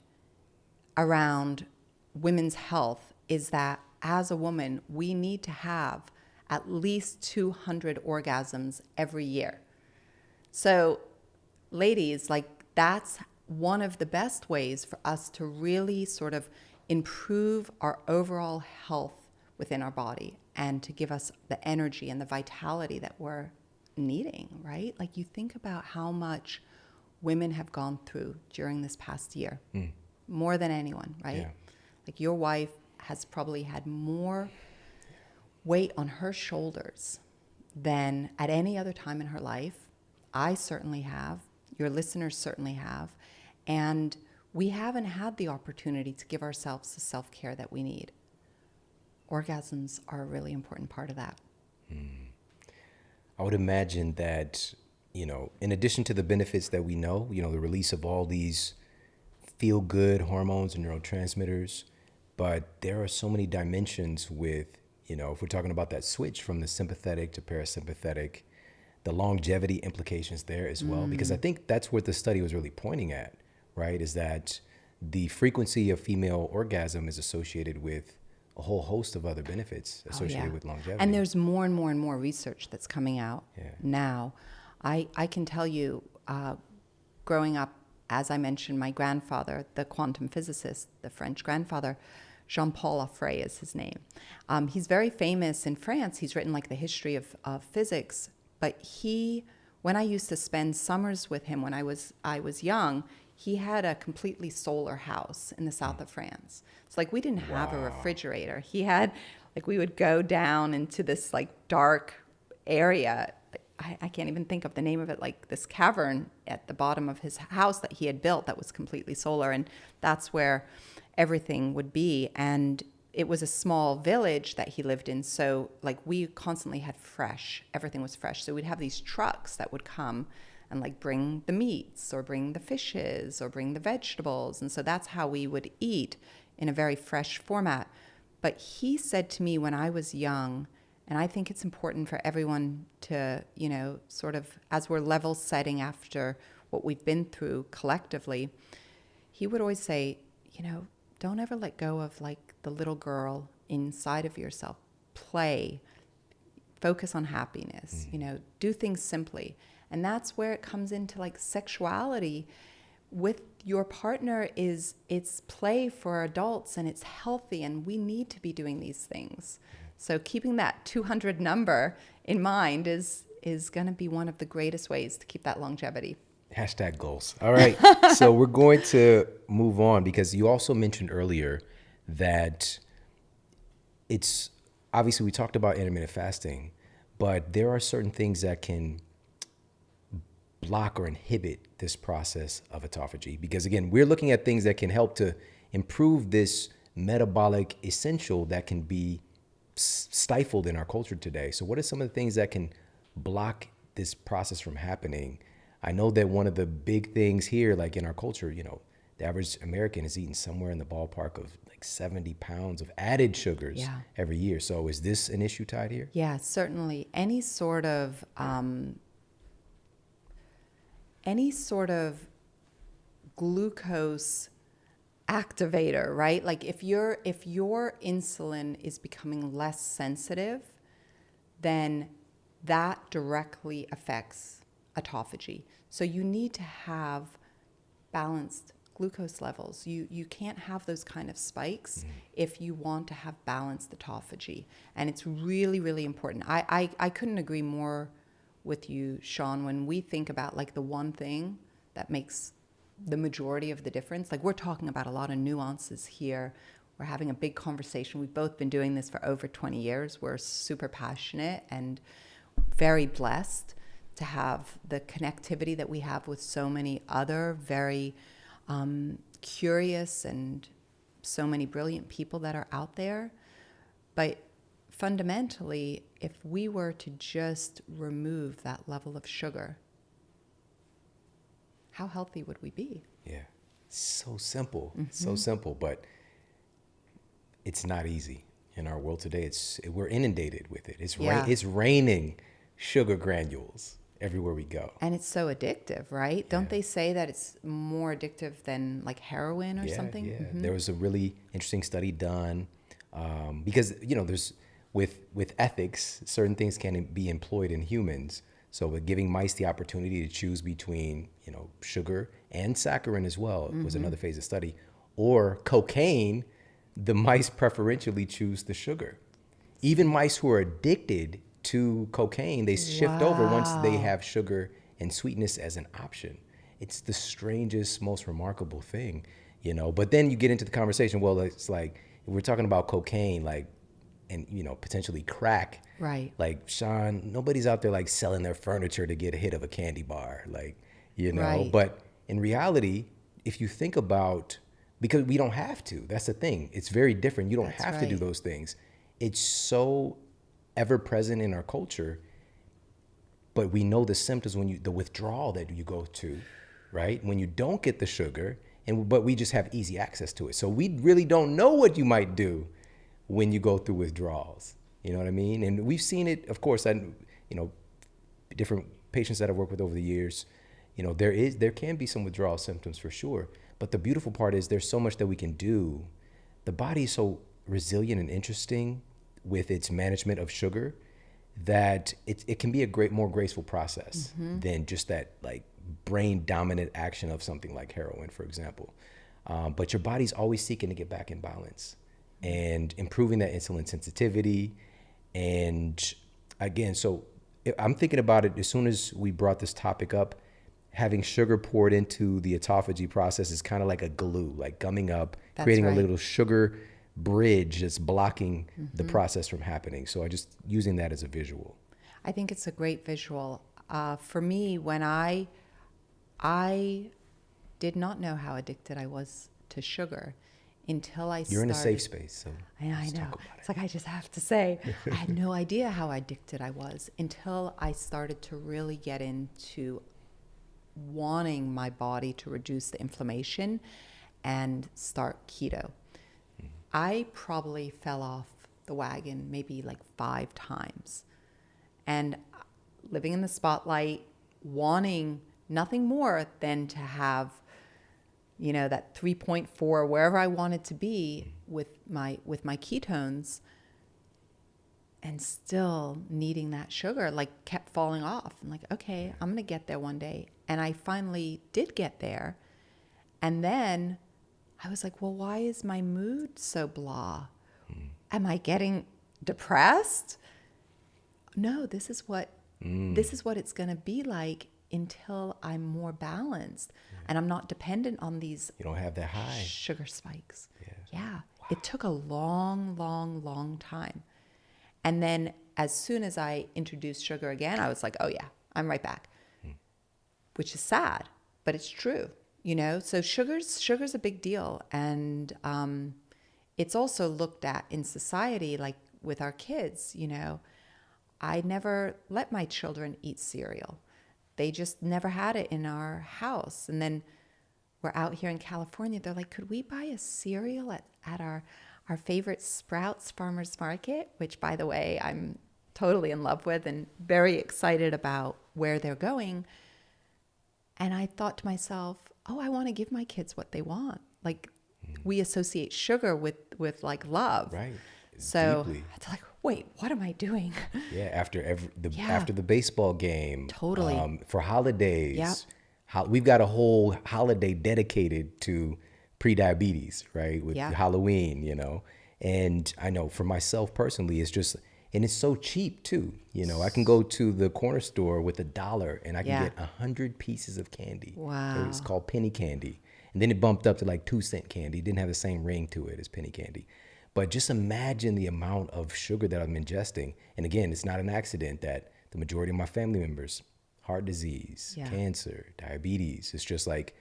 A: around women's health is that as a woman, we need to have at least 200 orgasms every year. So ladies, like that's one of the best ways for us to really sort of improve our overall health within our body and to give us the energy and the vitality that we're needing, right? Like you think about how much women have gone through during this past year, more than anyone, right? Yeah. Like your wife has probably had more weight on her shoulders than at any other time in her life. I certainly have. Your listeners certainly have. And we haven't had the opportunity to give ourselves the self-care that we need. Orgasms are a really important part of that.
B: I would imagine that, you know, in addition to the benefits that we know, you know, the release of all these feel-good hormones and neurotransmitters, but there are so many dimensions with, you know, if we're talking about that switch from the sympathetic to parasympathetic, the longevity implications there as well, because I think that's what the study was really pointing at, right? Is that the frequency of female orgasm is associated with a whole host of other benefits associated with longevity.
A: And there's more and more and more research that's coming out now. I can tell you, growing up, as I mentioned, my grandfather, the quantum physicist, the French grandfather, Jean-Paul Afray is his name. He's very famous in France. He's written like the history of physics. But when I used to spend summers with him when I was young, he had a completely solar house in the south of France. It's like we didn't have a refrigerator. He had, like we would go down into this like dark area. I can't even think of the name of it, like this cavern at the bottom of his house that he had built that was completely solar. And that's where everything would be. And it was a small village that he lived in. So like we constantly had everything was fresh. So we'd have these trucks that would come and like bring the meats or bring the fishes or bring the vegetables. And so that's how we would eat in a very fresh format. But he said to me when I was young, and I think it's important for everyone to, you know, sort of as we're level setting after what we've been through collectively, he would always say, you know, don't ever let go of like the little girl inside of yourself. Play, focus on happiness, you know, do things simply. And that's where it comes into like sexuality with your partner is it's play for adults and it's healthy and we need to be doing these things. So keeping that 200 number in mind is going to be one of the greatest ways to keep that longevity.
B: Hashtag goals. All right. So we're going to move on because you also mentioned earlier that it's obviously we talked about intermittent fasting, but there are certain things that can block or inhibit this process of autophagy. Because again, we're looking at things that can help to improve this metabolic essential that can be stifled in our culture today. So what are some of the things that can block this process from happening? I know that one of the big things here, like in our culture, you know, the average American is eating somewhere in the ballpark of like 70 pounds of added sugars every year. So is this an issue tied here?
A: Yeah, certainly. Any sort of glucose activator, right? Like if your insulin is becoming less sensitive, then that directly affects autophagy. So you need to have balanced glucose levels. You can't have those kind of spikes if you want to have balanced autophagy. And it's really, really important. I couldn't agree more with you, Sean, when we think about like the one thing that makes the majority of the difference. Like we're talking about a lot of nuances here. We're having a big conversation. We've both been doing this for over 20 years. We're super passionate and very blessed to have the connectivity that we have with so many other very curious and so many brilliant people that are out there. But fundamentally, if we were to just remove that level of sugar, how healthy would we be?
B: Yeah, so simple, so simple, but it's not easy in our world today. We're inundated with it. It's raining sugar granules everywhere we go.
A: And it's so addictive, right? Don't they say that it's more addictive than like heroin or something?
B: Yeah, there was a really interesting study done because, you know, there's with ethics, certain things can be employed in humans. So with giving mice the opportunity to choose between, you know, sugar and saccharin as well was another phase of study, or cocaine, the mice preferentially choose the sugar. Even mice who are addicted to cocaine, they shift over once they have sugar and sweetness as an option. It's the strangest, most remarkable thing, you know. But then you get into the conversation, well, it's like, if we're talking about cocaine, like, and, you know, potentially crack.
A: Right.
B: Like, Sean, nobody's out there like selling their furniture to get a hit of a candy bar, like, you know.
A: Right.
B: But in reality, if you think about, because we don't have to, that's the thing. It's very different. You don't have to do those things. It's so ever present in our culture, but we know the symptoms the withdrawal that you go to, right? When you don't get the sugar, but we just have easy access to it. So we really don't know what you might do when you go through withdrawals. You know what I mean? And we've seen it, of course, you know, different patients that I've worked with over the years, you know, there can be some withdrawal symptoms for sure. But the beautiful part is there's so much that we can do. The body is so resilient and interesting with its management of sugar that it can be a more graceful process than just that like brain dominant action of something like heroin, for example. But your body's always seeking to get back in balance and improving that insulin sensitivity. And again, so I'm thinking about it as soon as we brought this topic up, having sugar poured into the autophagy process is kind of like a glue, like gumming up, creating a little sugar bridge that's blocking the process from happening. So I just using that as a visual.
A: I think it's a great visual. For me, when I did not know how addicted I was to sugar until I started.
B: You're in a safe space, so
A: I know. It's like I just have to say, I had no idea how addicted I was until I started to really get into wanting my body to reduce the inflammation and start keto. I probably fell off the wagon maybe like 5 times. And living in the spotlight, wanting nothing more than to have, you know, that 3.4 wherever I wanted to be with my ketones, and still needing that sugar, like kept falling off. I'm like, okay, I'm gonna get there one day. And I finally did get there. And then I was like, well, why is my mood so blah? Am I getting depressed? No, this is what it's gonna be like until I'm more balanced and I'm not dependent on these
B: You don't have that high.
A: sugar spikes.
B: Yeah.
A: Wow. It took a long time. And then as soon as I introduced sugar again, I was like, oh yeah, I'm right back. Which is sad, but it's true, you know? So sugar's a big deal. And it's also looked at in society, like with our kids, you know. I never let my children eat cereal. They just never had it in our house. And then we're out here in California. They're like, could we buy a cereal at our favorite Sprouts Farmers Market, which, by the way, I'm totally in love with and very excited about where they're going. And I thought to myself, oh, I want to give my kids what they want. Like, we associate sugar with like love.
B: Right.
A: So
B: Deeply.
A: it's like, wait, what am I doing?
B: Yeah, after the baseball game.
A: Totally.
B: For holidays.
A: Yep.
B: We've got a whole holiday dedicated to pre-diabetes, right? With Halloween, you know. And I know for myself personally, it's just, and it's so cheap too. You know, I can go to the corner store with $1 and I can get 100 pieces of candy.
A: Wow.
B: It's called penny candy. And then it bumped up to like 2-cent candy. It didn't have the same ring to it as penny candy. But just imagine the amount of sugar that I'm ingesting. And again, it's not an accident that the majority of my family members, heart disease, cancer, diabetes, it's just like,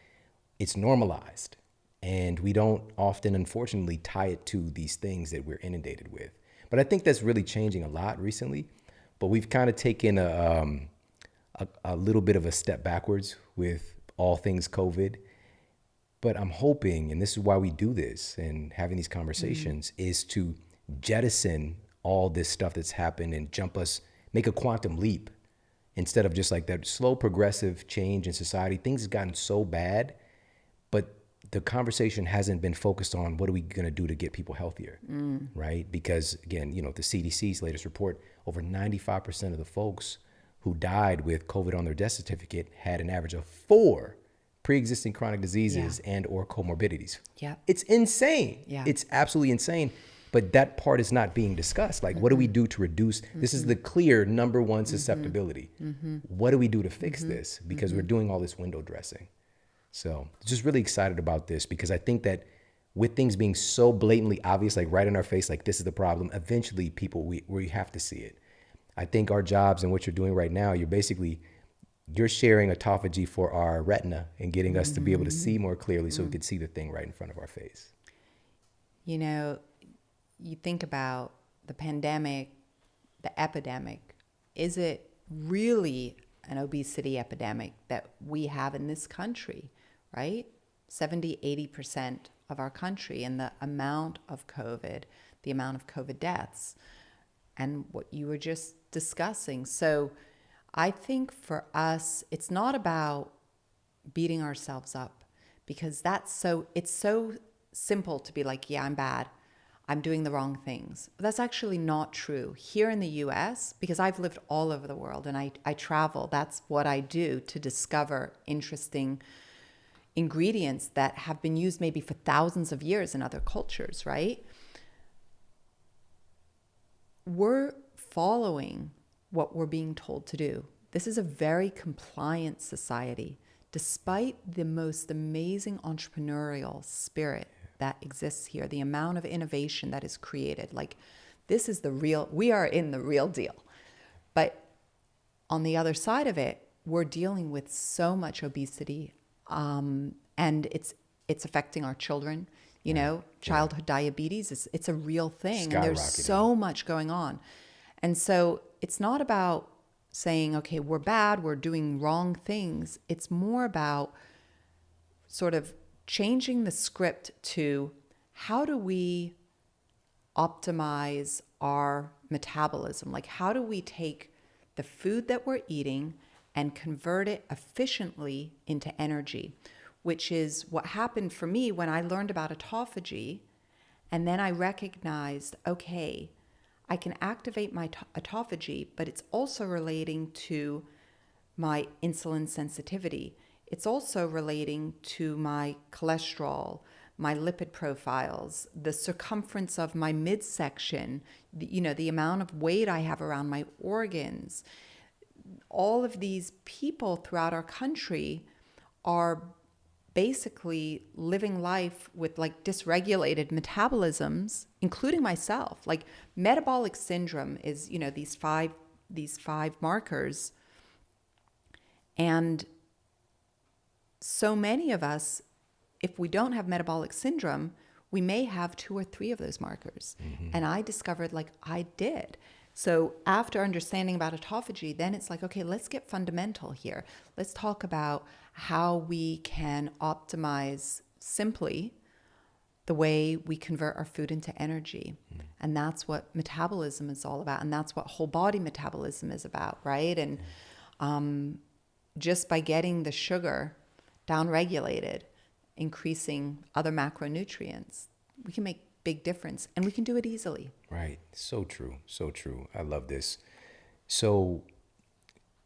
B: it's normalized. And we don't often, unfortunately, tie it to these things that we're inundated with. But I think that's really changing a lot recently. But we've kind of taken a little bit of a step backwards with all things COVID. But I'm hoping, and this is why we do this and having these conversations, is to jettison all this stuff that's happened and make a quantum leap instead of just like that slow progressive change in society. Things have gotten so bad, but the conversation hasn't been focused on what are we going to do to get people healthier, right? Because again, you know, the CDC's latest report, over 95% of the folks who died with COVID on their death certificate had an average of 4 pre-existing chronic diseases and or comorbidities.
A: Yeah.
B: It's insane.
A: Yeah.
B: It's absolutely insane. But that part is not being discussed. Like, what do we do to reduce? This is the clear number one susceptibility. What do we do to fix this? Because we're doing all this window dressing. So just really excited about this because I think that with things being so blatantly obvious, like right in our face, like this is the problem, eventually people, we have to see it. I think our jobs and what you're doing right now, you're sharing autophagy for our retina and getting us to be able to see more clearly so we could see the thing right in front of our face.
A: You know, you think about the pandemic, the epidemic. Is it really an obesity epidemic that we have in this country, right? 70, 80% of our country, and the amount of COVID, the amount of COVID deaths, and what you were just discussing. So I think for us, it's not about beating ourselves up, because it's so simple to be like, yeah, I'm bad, I'm doing the wrong things. But that's actually not true. Here in the US, because I've lived all over the world and I travel, that's what I do to discover interesting ingredients that have been used maybe for thousands of years in other cultures, right? We're following what we're being told to do. This is a very compliant society, despite the most amazing entrepreneurial spirit that exists here, the amount of innovation that is created. Like, this is we are in the real deal. But on the other side of it, we're dealing with so much obesity, and it's affecting our children. You know, childhood diabetes, it's a real thing. And there's so much going on. And so it's not about saying, okay, we're bad, we're doing wrong things. It's more about sort of changing the script to how do we optimize our metabolism? Like, how do we take the food that we're eating and convert it efficiently into energy, which is what happened for me when I learned about autophagy. And then I recognized, okay, I can activate my autophagy, but it's also relating to my insulin sensitivity. It's also relating to my cholesterol, my lipid profiles, the circumference of my midsection, the amount of weight I have around my organs. All of these people throughout our country are basically living life with like dysregulated metabolisms, including myself. Like metabolic syndrome is, these five markers. And so many of us, if we don't have metabolic syndrome, we may have 2 or 3 of those markers. Mm-hmm. And I discovered like I did. So after understanding about autophagy, then it's like, okay, let's get fundamental here. Let's talk about how we can optimize simply the way we convert our food into energy. Mm. And that's what metabolism is all about. And that's what whole body metabolism is about, right? And just by getting the sugar down-regulated, increasing other macronutrients, we can make big difference, and we can do it easily.
B: Right. So true. So true. I love this. So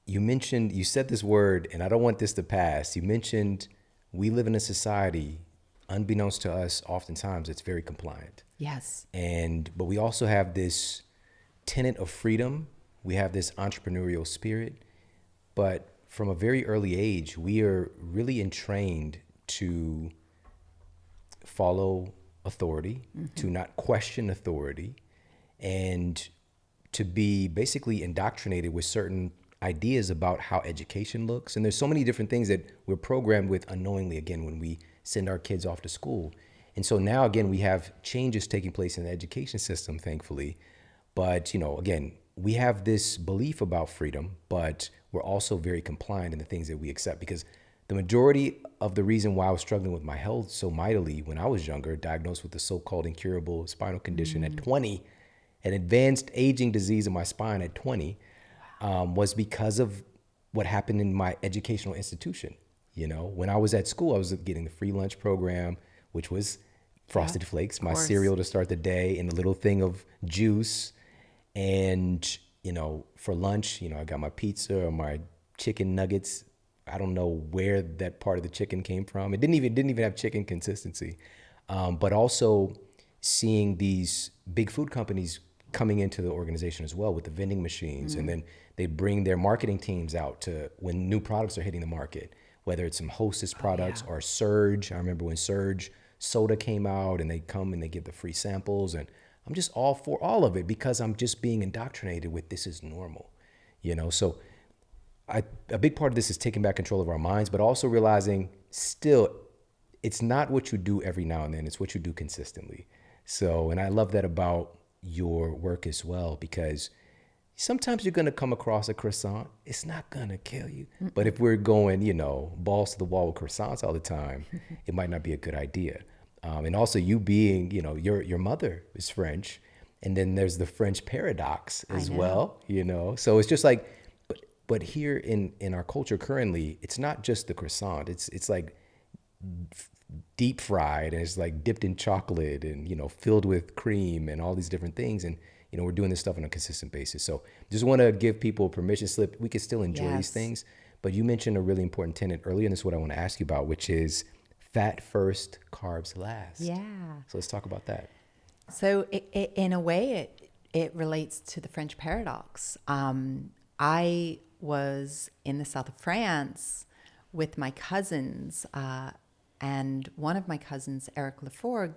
B: you said this word, and I don't want this to pass. You mentioned we live in a society, unbeknownst to us, oftentimes it's very compliant.
A: Yes.
B: But we also have this tenet of freedom. We have this entrepreneurial spirit, but from a very early age, we are really entrained to follow authority, mm-hmm. to not question authority, and to be basically indoctrinated with certain ideas about how education looks. And there's so many different things that we're programmed with unknowingly, again, when we send our kids off to school. And so now, again, we have changes taking place in the education system, thankfully. But, again, we have this belief about freedom, but we're also very compliant in the things that we accept, because the majority of the reason why I was struggling with my health so mightily when I was younger, diagnosed with the so-called incurable spinal condition at 20, an advanced aging disease of my spine at 20, was because of what happened in my educational institution. When I was at school, I was getting the free lunch program, which was Frosted Flakes, my cereal to start the day, and a little thing of juice. And, for lunch, I got my pizza or my chicken nuggets. I don't know where that part of the chicken came from. It didn't even have chicken consistency. But also seeing these big food companies coming into the organization as well with the vending machines. And then they bring their marketing teams out to when new products are hitting the market, whether it's some Hostess products or Surge. I remember when Surge soda came out, and they come and they give the free samples. And I'm just all for all of it, because I'm just being indoctrinated with this is normal, So a big part of this is taking back control of our minds, but also realizing still it's not what you do every now and then, it's what you do consistently. So, and I love that about your work as well, because sometimes you're going to come across a croissant. It's not going to kill you. Mm-mm. But if we're going, balls to the wall with croissants all the time, it might not be a good idea. And also you being, your mother is French, and then there's the French paradox as well, So it's just like, but here in our culture currently, it's not just the croissant. It's like deep fried, and it's like dipped in chocolate and, filled with cream and all these different things. And, we're doing this stuff on a consistent basis. So just want to give people a permission slip. We can still enjoy these things. But you mentioned a really important tenet earlier, and this is what I want to ask you about, which is fat first, carbs last.
A: Yeah.
B: So let's talk about that.
A: So in a way, it relates to the French paradox. I was in the south of France with my cousins, and one of my cousins, Eric Laforgue,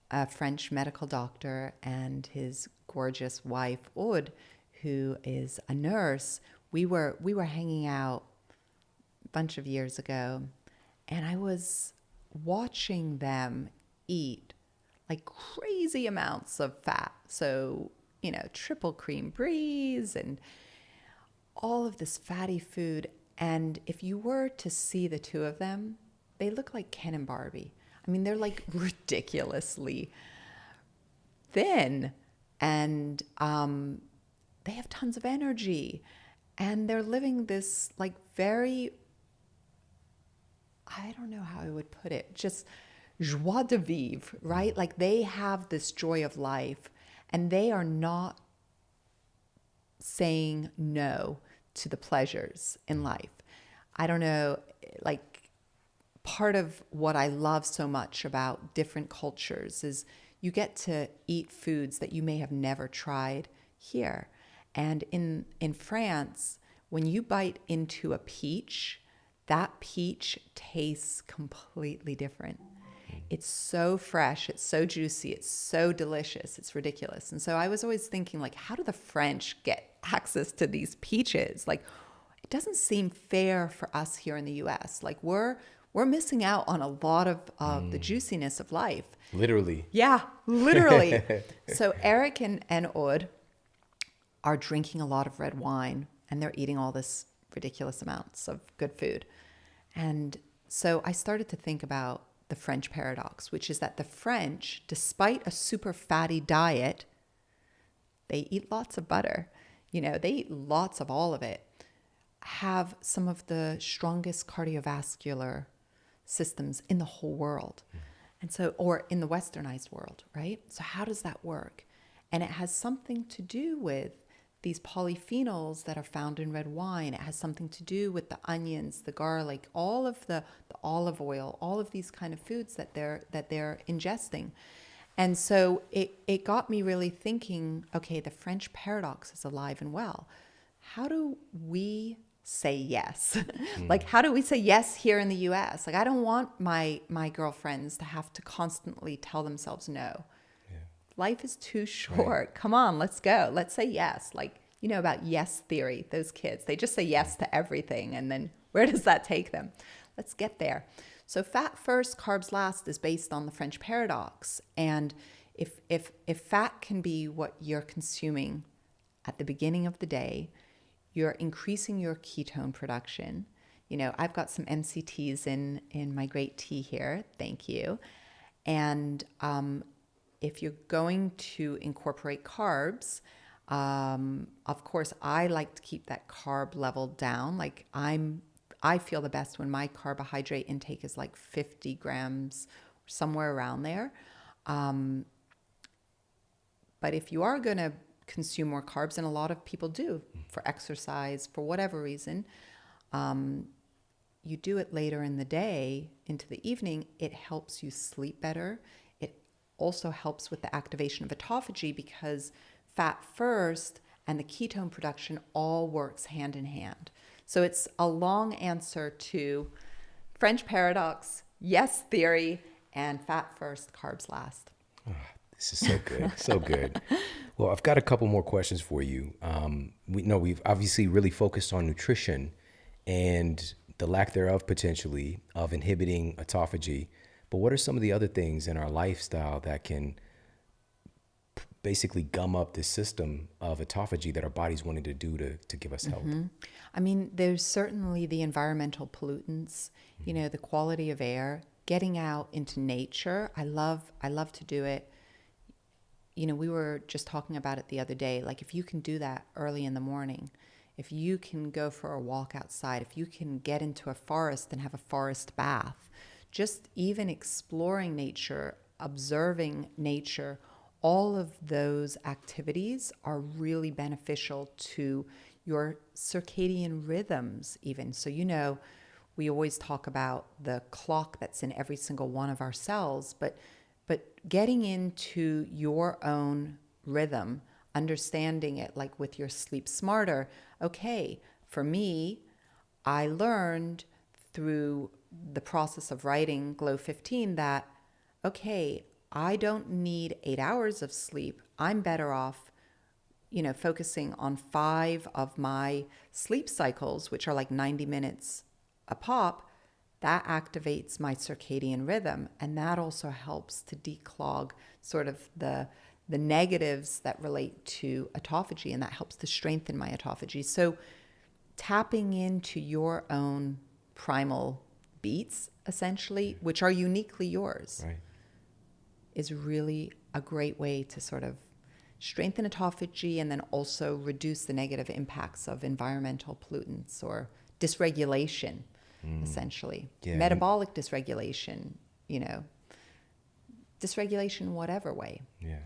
A: a French medical doctor, and his gorgeous wife, Aude, who is a nurse. We were hanging out a bunch of years ago, and I was watching them eat like crazy amounts of fat. So, triple cream bries and all of this fatty food. And if you were to see the two of them, they look like Ken and Barbie. I mean, they're like ridiculously thin, and they have tons of energy, and they're living this like very, I don't know how I would put it, just joie de vivre, right? Like they have this joy of life, and they are not saying no to the pleasures in life. I don't know, like part of what I love so much about different cultures is you get to eat foods that you may have never tried here. And in France, when you bite into a peach, that peach tastes completely different. It's so fresh, it's so juicy, it's so delicious, it's ridiculous. And so I was always thinking, like, how do the French get access to these peaches? Like, it doesn't seem fair for us here in the US. Like, we're missing out on a lot of the juiciness of life.
B: Literally.
A: Yeah, literally. So Eric and Aude are drinking a lot of red wine, and they're eating all this ridiculous amounts of good food. And so I started to think about the French paradox, which is that the French, despite a super fatty diet, they eat lots of butter. You know, they eat lots of all of it, have some of the strongest cardiovascular systems in the whole world. And so, or in the westernized world, right? So how does that work? And it has something to do with these polyphenols that are found in red wine. It has something to do with the onions, the garlic, all of the olive oil, all of these kind of foods that they're ingesting. And so it got me really thinking, okay, the French paradox is alive and well. How do we say yes? Like, how do we say yes here in the US? Like, I don't want my girlfriends to have to constantly tell themselves no. Life is too short. Right. Come on, let's go. Let's say yes. Like, you know about yes theory, those kids, they just say yes to everything. And then where does that take them? Let's get there. So fat first, carbs last is based on the French paradox. And if fat can be what you're consuming at the beginning of the day, you're increasing your ketone production. You know, I've got some MCTs in my great tea here. Thank you. And if you're going to incorporate carbs, of course, I like to keep that carb level down. Like I feel the best when my carbohydrate intake is like 50 grams, somewhere around there. But if you are going to consume more carbs, and a lot of people do for exercise, for whatever reason, you do it later in the day into the evening, it helps you sleep better. Also helps with the activation of autophagy because fat first and the ketone production all works hand in hand. So it's a long answer to French paradox, yes theory, and fat first, carbs last.
B: Oh, this is so good, so good. Well, I've got a couple more questions for you. We've obviously really focused on nutrition and the lack thereof potentially of inhibiting autophagy. But what are some of the other things in our lifestyle that can basically gum up this system of autophagy that our body's wanting to do to give us help?
A: I mean, there's certainly the environmental pollutants, you know, the quality of air, getting out into nature. I love to do it. You know, we were just talking about it the other day. Like, if you can do that early in the morning, if you can go for a walk outside, if you can get into a forest and have a forest bath, just even exploring nature, observing nature, all of those activities are really beneficial to your circadian rhythms even. So, you know, we always talk about the clock that's in every single one of our cells, but getting into your own rhythm, understanding it, like with your Sleep Smarter. Okay, for me, I learned through the process of writing Glow 15 that, okay, I don't need 8 hours of sleep. I'm better off, you know, focusing on 5 of my sleep cycles, which are like 90 minutes a pop. That activates my circadian rhythm. And that also helps to declog sort of the negatives that relate to autophagy. And that helps to strengthen my autophagy. So tapping into your own primal beats, essentially, which are uniquely yours,
B: Right.
A: is really a great way to sort of strengthen autophagy and then also reduce the negative impacts of environmental pollutants or dysregulation, essentially.
B: Yeah.
A: Metabolic dysregulation, you know, dysregulation in whatever way.
B: Yeah.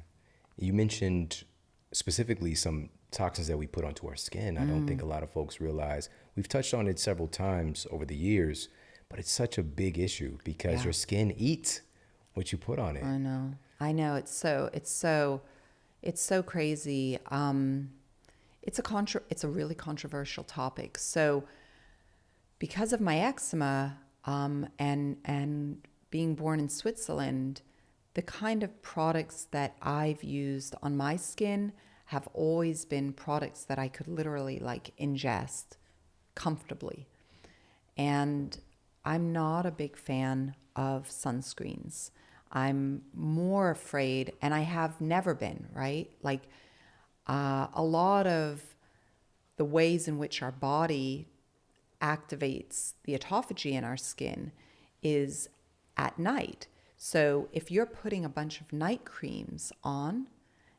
B: You mentioned specifically some toxins that we put onto our skin. I don't think a lot of folks realize. We've touched on it several times over the years, but it's such a big issue because
A: Yeah.
B: your skin eats what you put on it.
A: I know. It's so crazy. It's a really controversial topic. So because of my eczema, and being born in Switzerland, the kind of products that I've used on my skin have always been products that I could literally like ingest comfortably. And I'm not a big fan of sunscreens. I'm more afraid, and I have never been, right? Like a lot of the ways in which our body activates the autophagy in our skin is at night. So if you're putting a bunch of night creams on,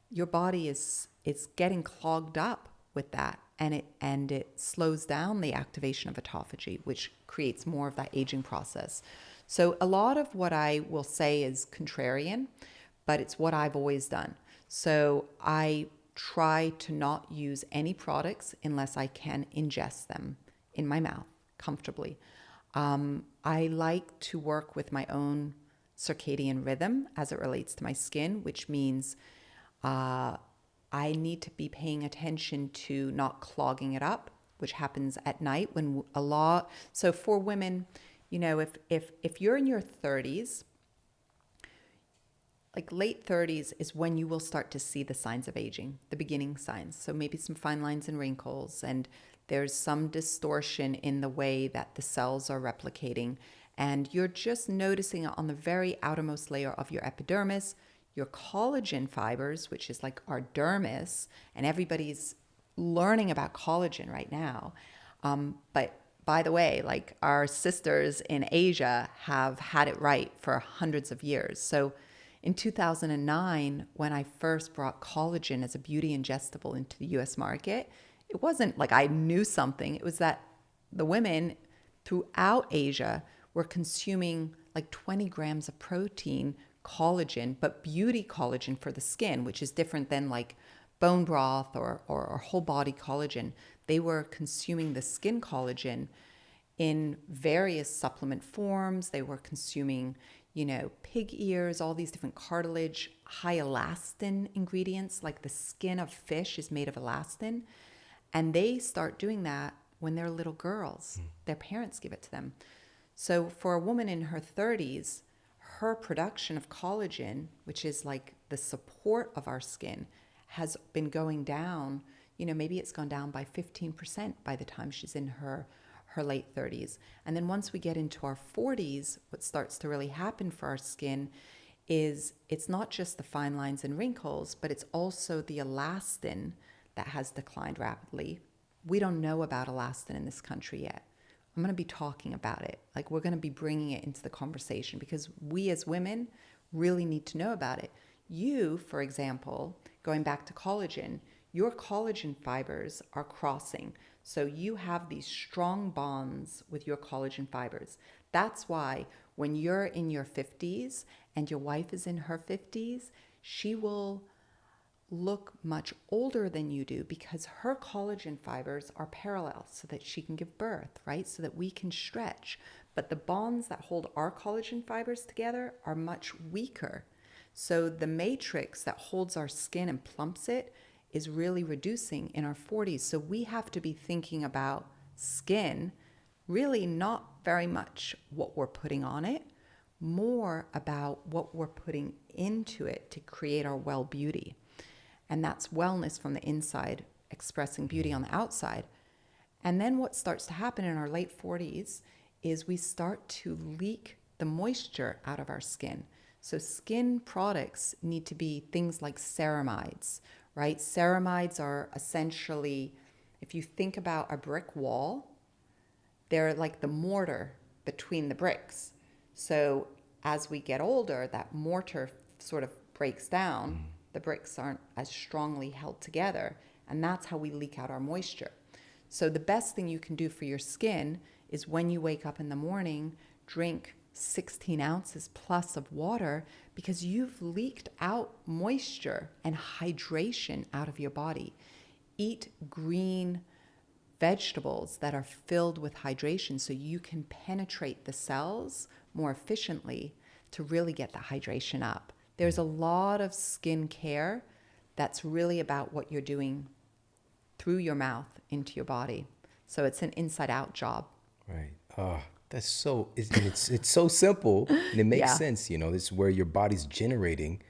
A: your body is getting clogged up with that, and it slows down the activation of autophagy, which creates more of that aging process. So a lot of what I will say is contrarian, but it's what I've always done. So I try to not use any products unless I can ingest them in my mouth comfortably. I like to work with my own circadian rhythm as it relates to my skin, which means I need to be paying attention to not clogging it up, which happens at night when a lot. So for women, you know, if you're in your 30s, like late 30s is when you will start to see the signs of aging, the beginning signs. So maybe some fine lines and wrinkles, and there's some distortion in the way that the cells are replicating. And you're just noticing it on the very outermost layer of your epidermis, your collagen fibers, which is like our dermis, and everybody's learning about collagen right now. But by the way, like our sisters in Asia have had it right for hundreds of years. So in 2009, when I first brought collagen as a beauty ingestible into the US market, it wasn't like I knew something. It was that the women throughout Asia were consuming like 20 grams of protein collagen, but beauty collagen for the skin, which is different than like bone broth or whole body collagen. They were consuming the skin collagen in various supplement forms. They were consuming, you know, pig ears, all these different cartilage, high elastin ingredients, like the skin of fish is made of elastin. And they start doing that when they're little girls. Their parents give it to them. So for a woman in her 30s, her production of collagen, which is like the support of our skin, has been going down. You know, maybe it's gone down by 15% by the time she's in her late 30s. And then once we get into our 40s, what starts to really happen for our skin is it's not just the fine lines and wrinkles, but it's also the elastin that has declined rapidly. We don't know about elastin in this country yet. I'm going to be talking about it. Like, we're going to be bringing it into the conversation because we as women really need to know about it. You, for example, going back to collagen, your collagen fibers are crossing. So you have these strong bonds with your collagen fibers. That's why when you're in your 50s and your wife is in her 50s, she will look much older than you do because her collagen fibers are parallel so that she can give birth, right? So that we can stretch. But the bonds that hold our collagen fibers together are much weaker. So the matrix that holds our skin and plumps it is really reducing in our 40s. So we have to be thinking about skin, really not very much what we're putting on it, more about what we're putting into it to create our well beauty. And that's wellness from the inside, expressing beauty on the outside. And then what starts to happen in our late 40s is we start to leak the moisture out of our skin. So skin products need to be things like ceramides, right? Ceramides are essentially If you think about a brick wall, they're like the mortar between the bricks. So as we get older, that mortar sort of breaks down. The bricks aren't as strongly held together, and that's how we leak out our moisture. So the best thing you can do for your skin is when you wake up in the morning, drink 16 ounces plus of water, because you've leaked out moisture and hydration out of your body. Eat green vegetables that are filled with hydration so you can penetrate the cells more efficiently to really get the hydration up. There's a lot of skin care that's really about what you're doing through your mouth into your body. So it's an inside out job.
B: Right. Oh, that's so, it's so simple and it makes
A: Yeah.
B: sense. You know, this is where your body's generating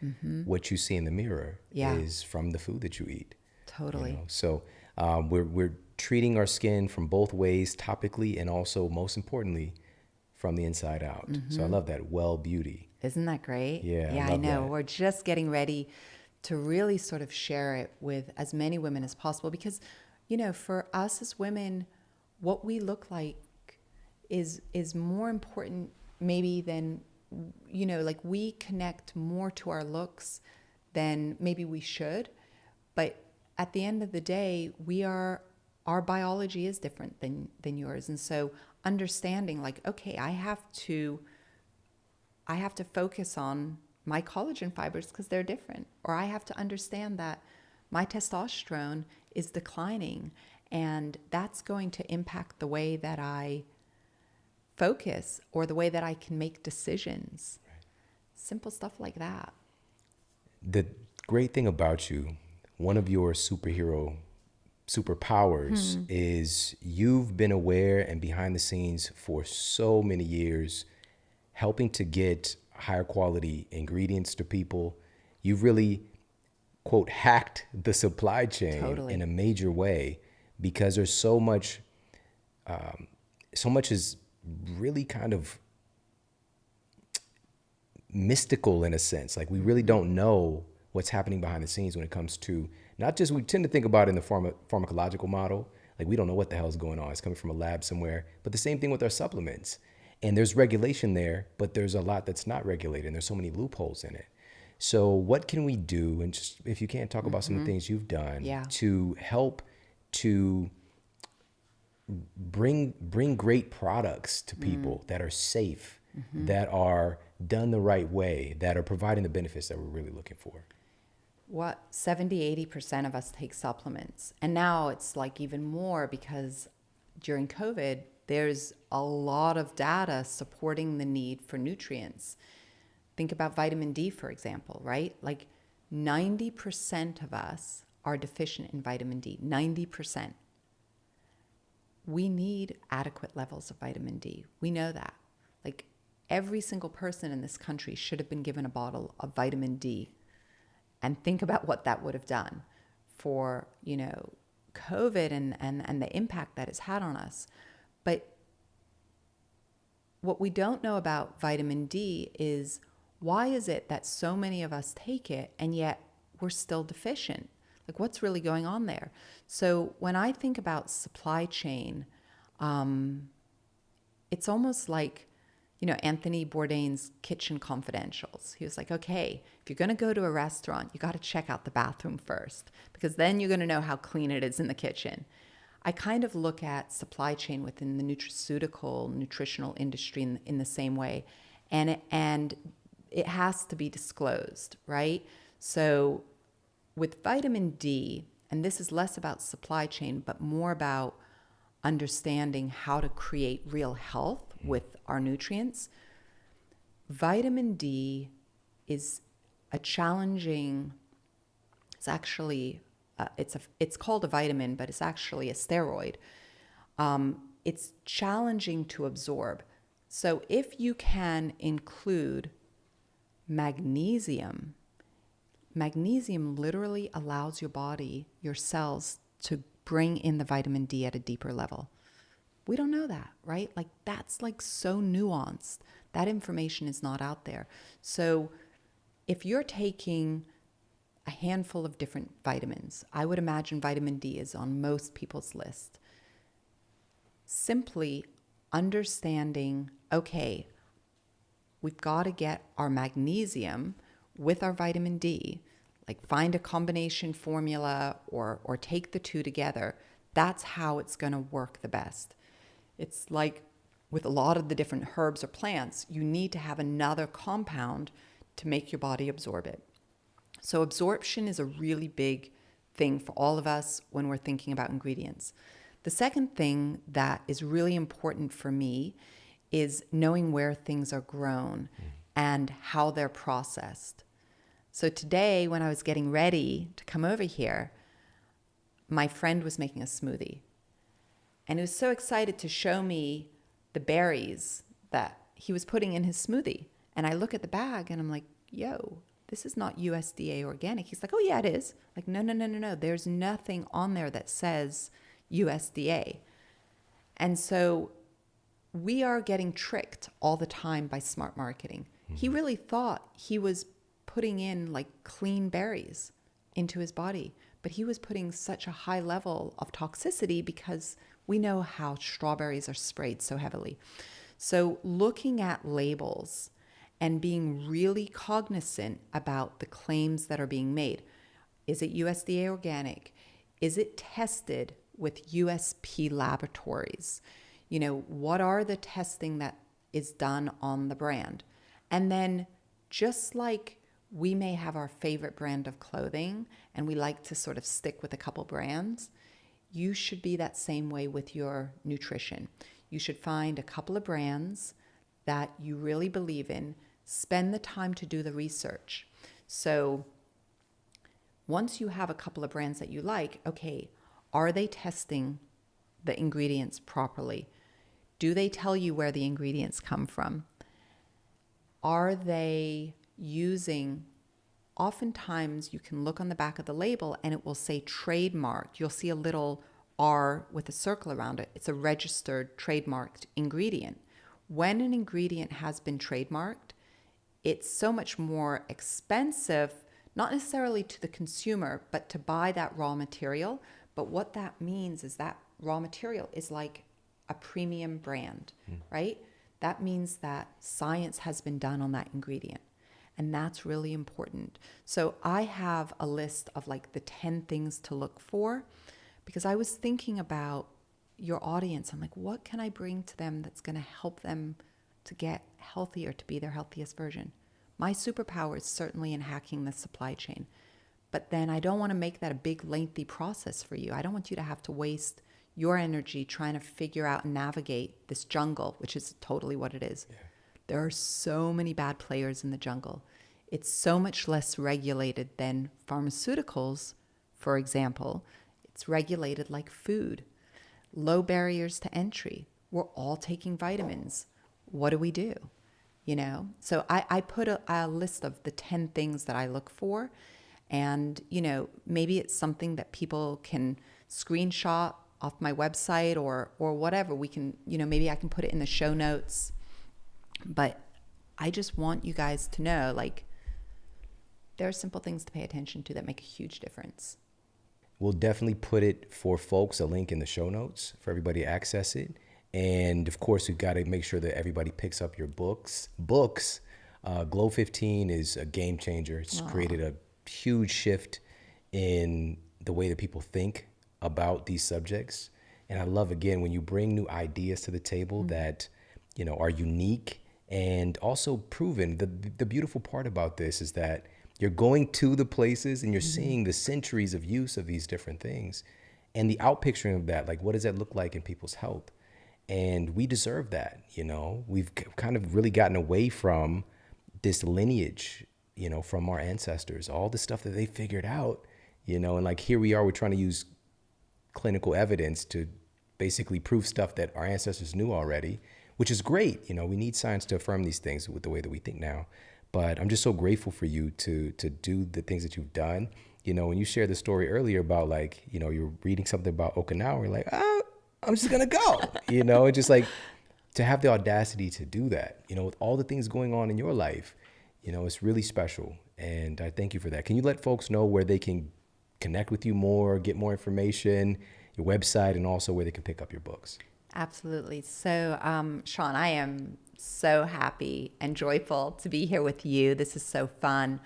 B: what you see in the mirror
A: Yeah.
B: is from the food that you eat.
A: Totally.
B: You know? So we're treating our skin from both ways, topically and also, most importantly, from the inside out. So I love that. Well beauty.
A: Isn't that great?
B: Yeah, I
A: Yeah, I
B: love
A: know.
B: that.
A: We're just getting ready to really sort of share it with as many women as possible because, you know, for us as women, what we look like is more important maybe than, you know, like we connect more to our looks than maybe we should. But at the end of the day, our biology is different than yours. And so understanding like, okay, I have to focus on my collagen fibers because they're different. Or I have to understand that my testosterone is declining and that's going to impact the way that I focus or the way that I can make decisions. Right. Simple stuff like that.
B: The great thing about you, one of your superpowers is you've been aware and behind the scenes for so many years, helping to get higher quality ingredients to people. You've really, quote, hacked the supply chain
A: Totally.
B: in a major way because there's so much is really kind of mystical in a sense. Like we really don't know what's happening behind the scenes when it comes to not just, we tend to think about it in the pharmacological model. Like we don't know what the hell is going on. It's coming from a lab somewhere. But the same thing with our supplements. And there's regulation there, but there's a lot that's not regulated. And there's so many loopholes in it. So what can we do? And just, if you can't talk about some of the things you've done to help to bring great products to people that are safe, that are done the right way, that are providing the benefits that we're really looking for.
A: What 70-80% of us take supplements. And now it's like even more because during COVID, there's a lot of data supporting the need for nutrients. Think about vitamin D, for example, right? Like 90% of us are deficient in vitamin D, 90%. We need adequate levels of vitamin D. We know that. Like every single person in this country should have been given a bottle of vitamin D. And think about what that would have done for, you know, COVID and the impact that it's had on us. But what we don't know about vitamin D is why is it that so many of us take it and yet we're still deficient? Like what's really going on there? So when I think about supply chain, it's almost like, you know, Anthony Bourdain's Kitchen Confidentials. He was like, okay, if you're going to go to a restaurant, you got to check out the bathroom first because then you're going to know how clean it is in the kitchen. I kind of look at supply chain within the nutritional industry in the same way. And it has to be disclosed, right? So with vitamin D, and this is less about supply chain, but more about understanding how to create real health with our nutrients. Vitamin D is a challenging, it's actually, it's called a vitamin, but it's actually a steroid. It's challenging to absorb. So if you can include magnesium literally allows your body, your cells, to bring in the vitamin D at a deeper level. We don't know that, right? Like that's like so nuanced. That information is not out there. So if you're taking a handful of different vitamins. I would imagine vitamin D is on most people's list. Simply understanding, okay, we've got to get our magnesium with our vitamin D, like find a combination formula or take the two together. That's how it's going to work the best. It's like with a lot of the different herbs or plants, you need to have another compound to make your body absorb it. So absorption is a really big thing for all of us when we're thinking about ingredients. The second thing that is really important for me is knowing where things are grown and how they're processed. So today, when I was getting ready to come over here, my friend was making a smoothie. And he was so excited to show me the berries that he was putting in his smoothie. And I look at the bag and I'm like, yo, this is not USDA organic. He's like, oh yeah, it is. Like, no. There's nothing on there that says USDA. And so we are getting tricked all the time by smart marketing. He really thought he was putting in like clean berries into his body, but he was putting such a high level of toxicity because we know how strawberries are sprayed so heavily. So looking at labels and being really cognizant about the claims that are being made. Is it USDA organic? Is it tested with USP laboratories? You know, what are the testing that is done on the brand? And then just like we may have our favorite brand of clothing and we like to sort of stick with a couple brands, you should be that same way with your nutrition. You should find a couple of brands that you really believe in, spend the time to do the research. So once you have a couple of brands that you like, okay, are they testing the ingredients properly? Do they tell you where the ingredients come from? Are they using, oftentimes you can look on the back of the label and it will say trademarked. You'll see a little R with a circle around it. It's a registered trademarked ingredient. When an ingredient has been trademarked, it's so much more expensive, not necessarily to the consumer, but to buy that raw material. But what that means is that raw material is like a premium brand, right? That means that science has been done on that ingredient. And that's really important. So I have a list of like the 10 things to look for because I was thinking about your audience. I'm like, what can I bring to them that's going to help them to get healthier, to be their healthiest version? My superpower is certainly in hacking the supply chain. But then I don't want to make that a big, lengthy process for you. I don't want you to have to waste your energy trying to figure out and navigate this jungle, which is totally what it is. Yeah. There are so many bad players in the jungle. It's so much less regulated than pharmaceuticals, for example. It's regulated like food. Low barriers to entry. We're all taking vitamins. What do we do? You know? So I put a list of the 10 things that I look for. And, you know, maybe it's something that people can screenshot off my website or whatever. We can, you know, maybe I can put it in the show notes. But I just want you guys to know, like, there are simple things to pay attention to that make a huge difference.
B: We'll definitely put it for folks, a link in the show notes for everybody to access it. And of course, we've got to make sure that everybody picks up your books. Glow 15 is a game changer. It's created a huge shift in the way that people think about these subjects. And I love, again, when you bring new ideas to the table that, you know, are unique and also proven. The beautiful part about this is that you're going to the places and you're seeing the centuries of use of these different things and the outpicturing of that. Like, what does that look like in people's health? And we deserve that. You know, we've kind of really gotten away from this lineage, you know, from our ancestors, all the stuff that they figured out, you know, and like here we are, we're trying to use clinical evidence to basically prove stuff that our ancestors knew already, which is great. You know, we need science to affirm these things with the way that we think now. But I'm just so grateful for you to do the things that you've done. You know, when you shared the story earlier about like, you know, you're reading something about Okinawa, you're like, I'm just gonna go, you know, and just like to have the audacity to do that, you know, with all the things going on in your life, you know, it's really special. And I thank you for that. Can you let folks know where they can connect with you more, get more information, your website, and also where they can pick up your books?
A: Absolutely. So, Sean, I am so happy and joyful to be here with you. This is so fun.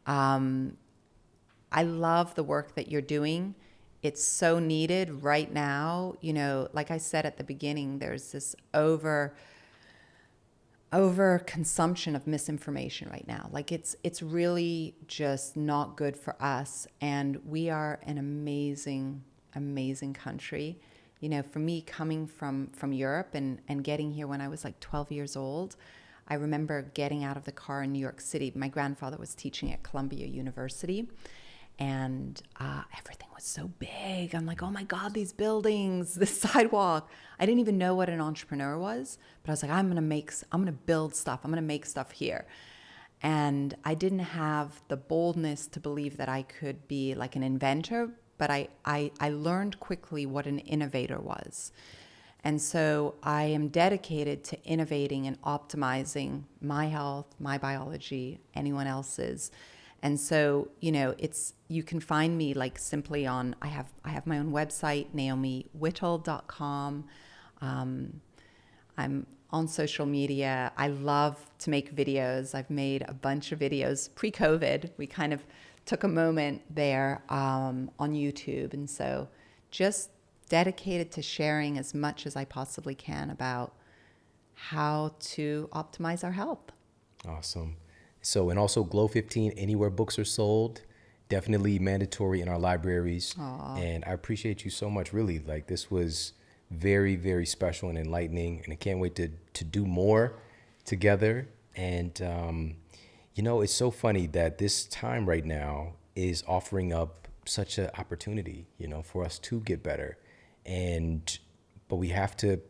A: I love the work that you're doing. It's so needed right now. You know, like I said at the beginning, there's this over consumption of misinformation right now. Like it's really just not good for us. And we are an amazing country. You know, for me coming from Europe and getting here when I was like 12 years old, I remember getting out of the car in New York City. My grandfather was teaching at Columbia University, and everything was so big. I'm like, oh my God, these buildings, the sidewalk. I didn't even know what an entrepreneur was, but I was like, I'm gonna build stuff. I'm gonna make stuff here. And I didn't have the boldness to believe that I could be like an inventor, but I learned quickly what an innovator was. And so I am dedicated to innovating and optimizing my health, my biology, anyone else's. And so, you know, you can find me like simply on, I have my own website, naomiwhittel.com. I'm on social media. I love to make videos. I've made a bunch of videos pre-COVID. We kind of took a moment there on YouTube. And so just dedicated to sharing as much as I possibly can about how to optimize our health.
B: Awesome. So, and also Glow 15, anywhere books are sold, definitely mandatory in our libraries.
A: Aww.
B: And I appreciate you so much, really. Like, this was very, very special and enlightening, and I can't wait to do more together. And, you know, it's so funny that this time right now is offering up such an opportunity, you know, for us to get better. But we have to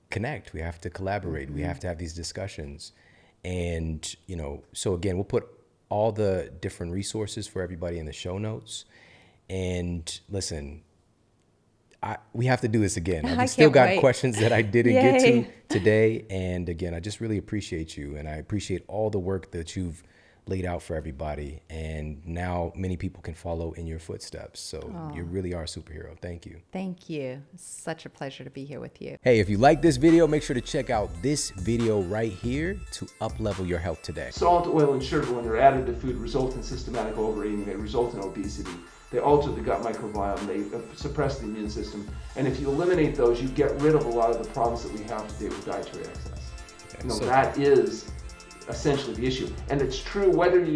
B: connect, we have to collaborate, we have to have these discussions. And, you know, so again, we'll put all the different resources for everybody in the show notes. And listen, we have to do this again. I've still got questions that I didn't get to today. And again, I just really appreciate you. And I appreciate all the work that you've laid out for everybody. And now many people can follow in your footsteps. So you really are a superhero. Thank you.
A: Thank you. It's such a pleasure to be here with you.
B: Hey, if you like this video, make sure to check out this video right here to up-level your health today.
C: Salt, oil, and sugar, when they're added to food, result in systematic overeating. They result in obesity. They alter the gut microbiome. They suppress the immune system. And if you eliminate those, you get rid of a lot of the problems that we have today with dietary excess.
B: Okay,
C: You know, that is essentially the issue. And it's true whether you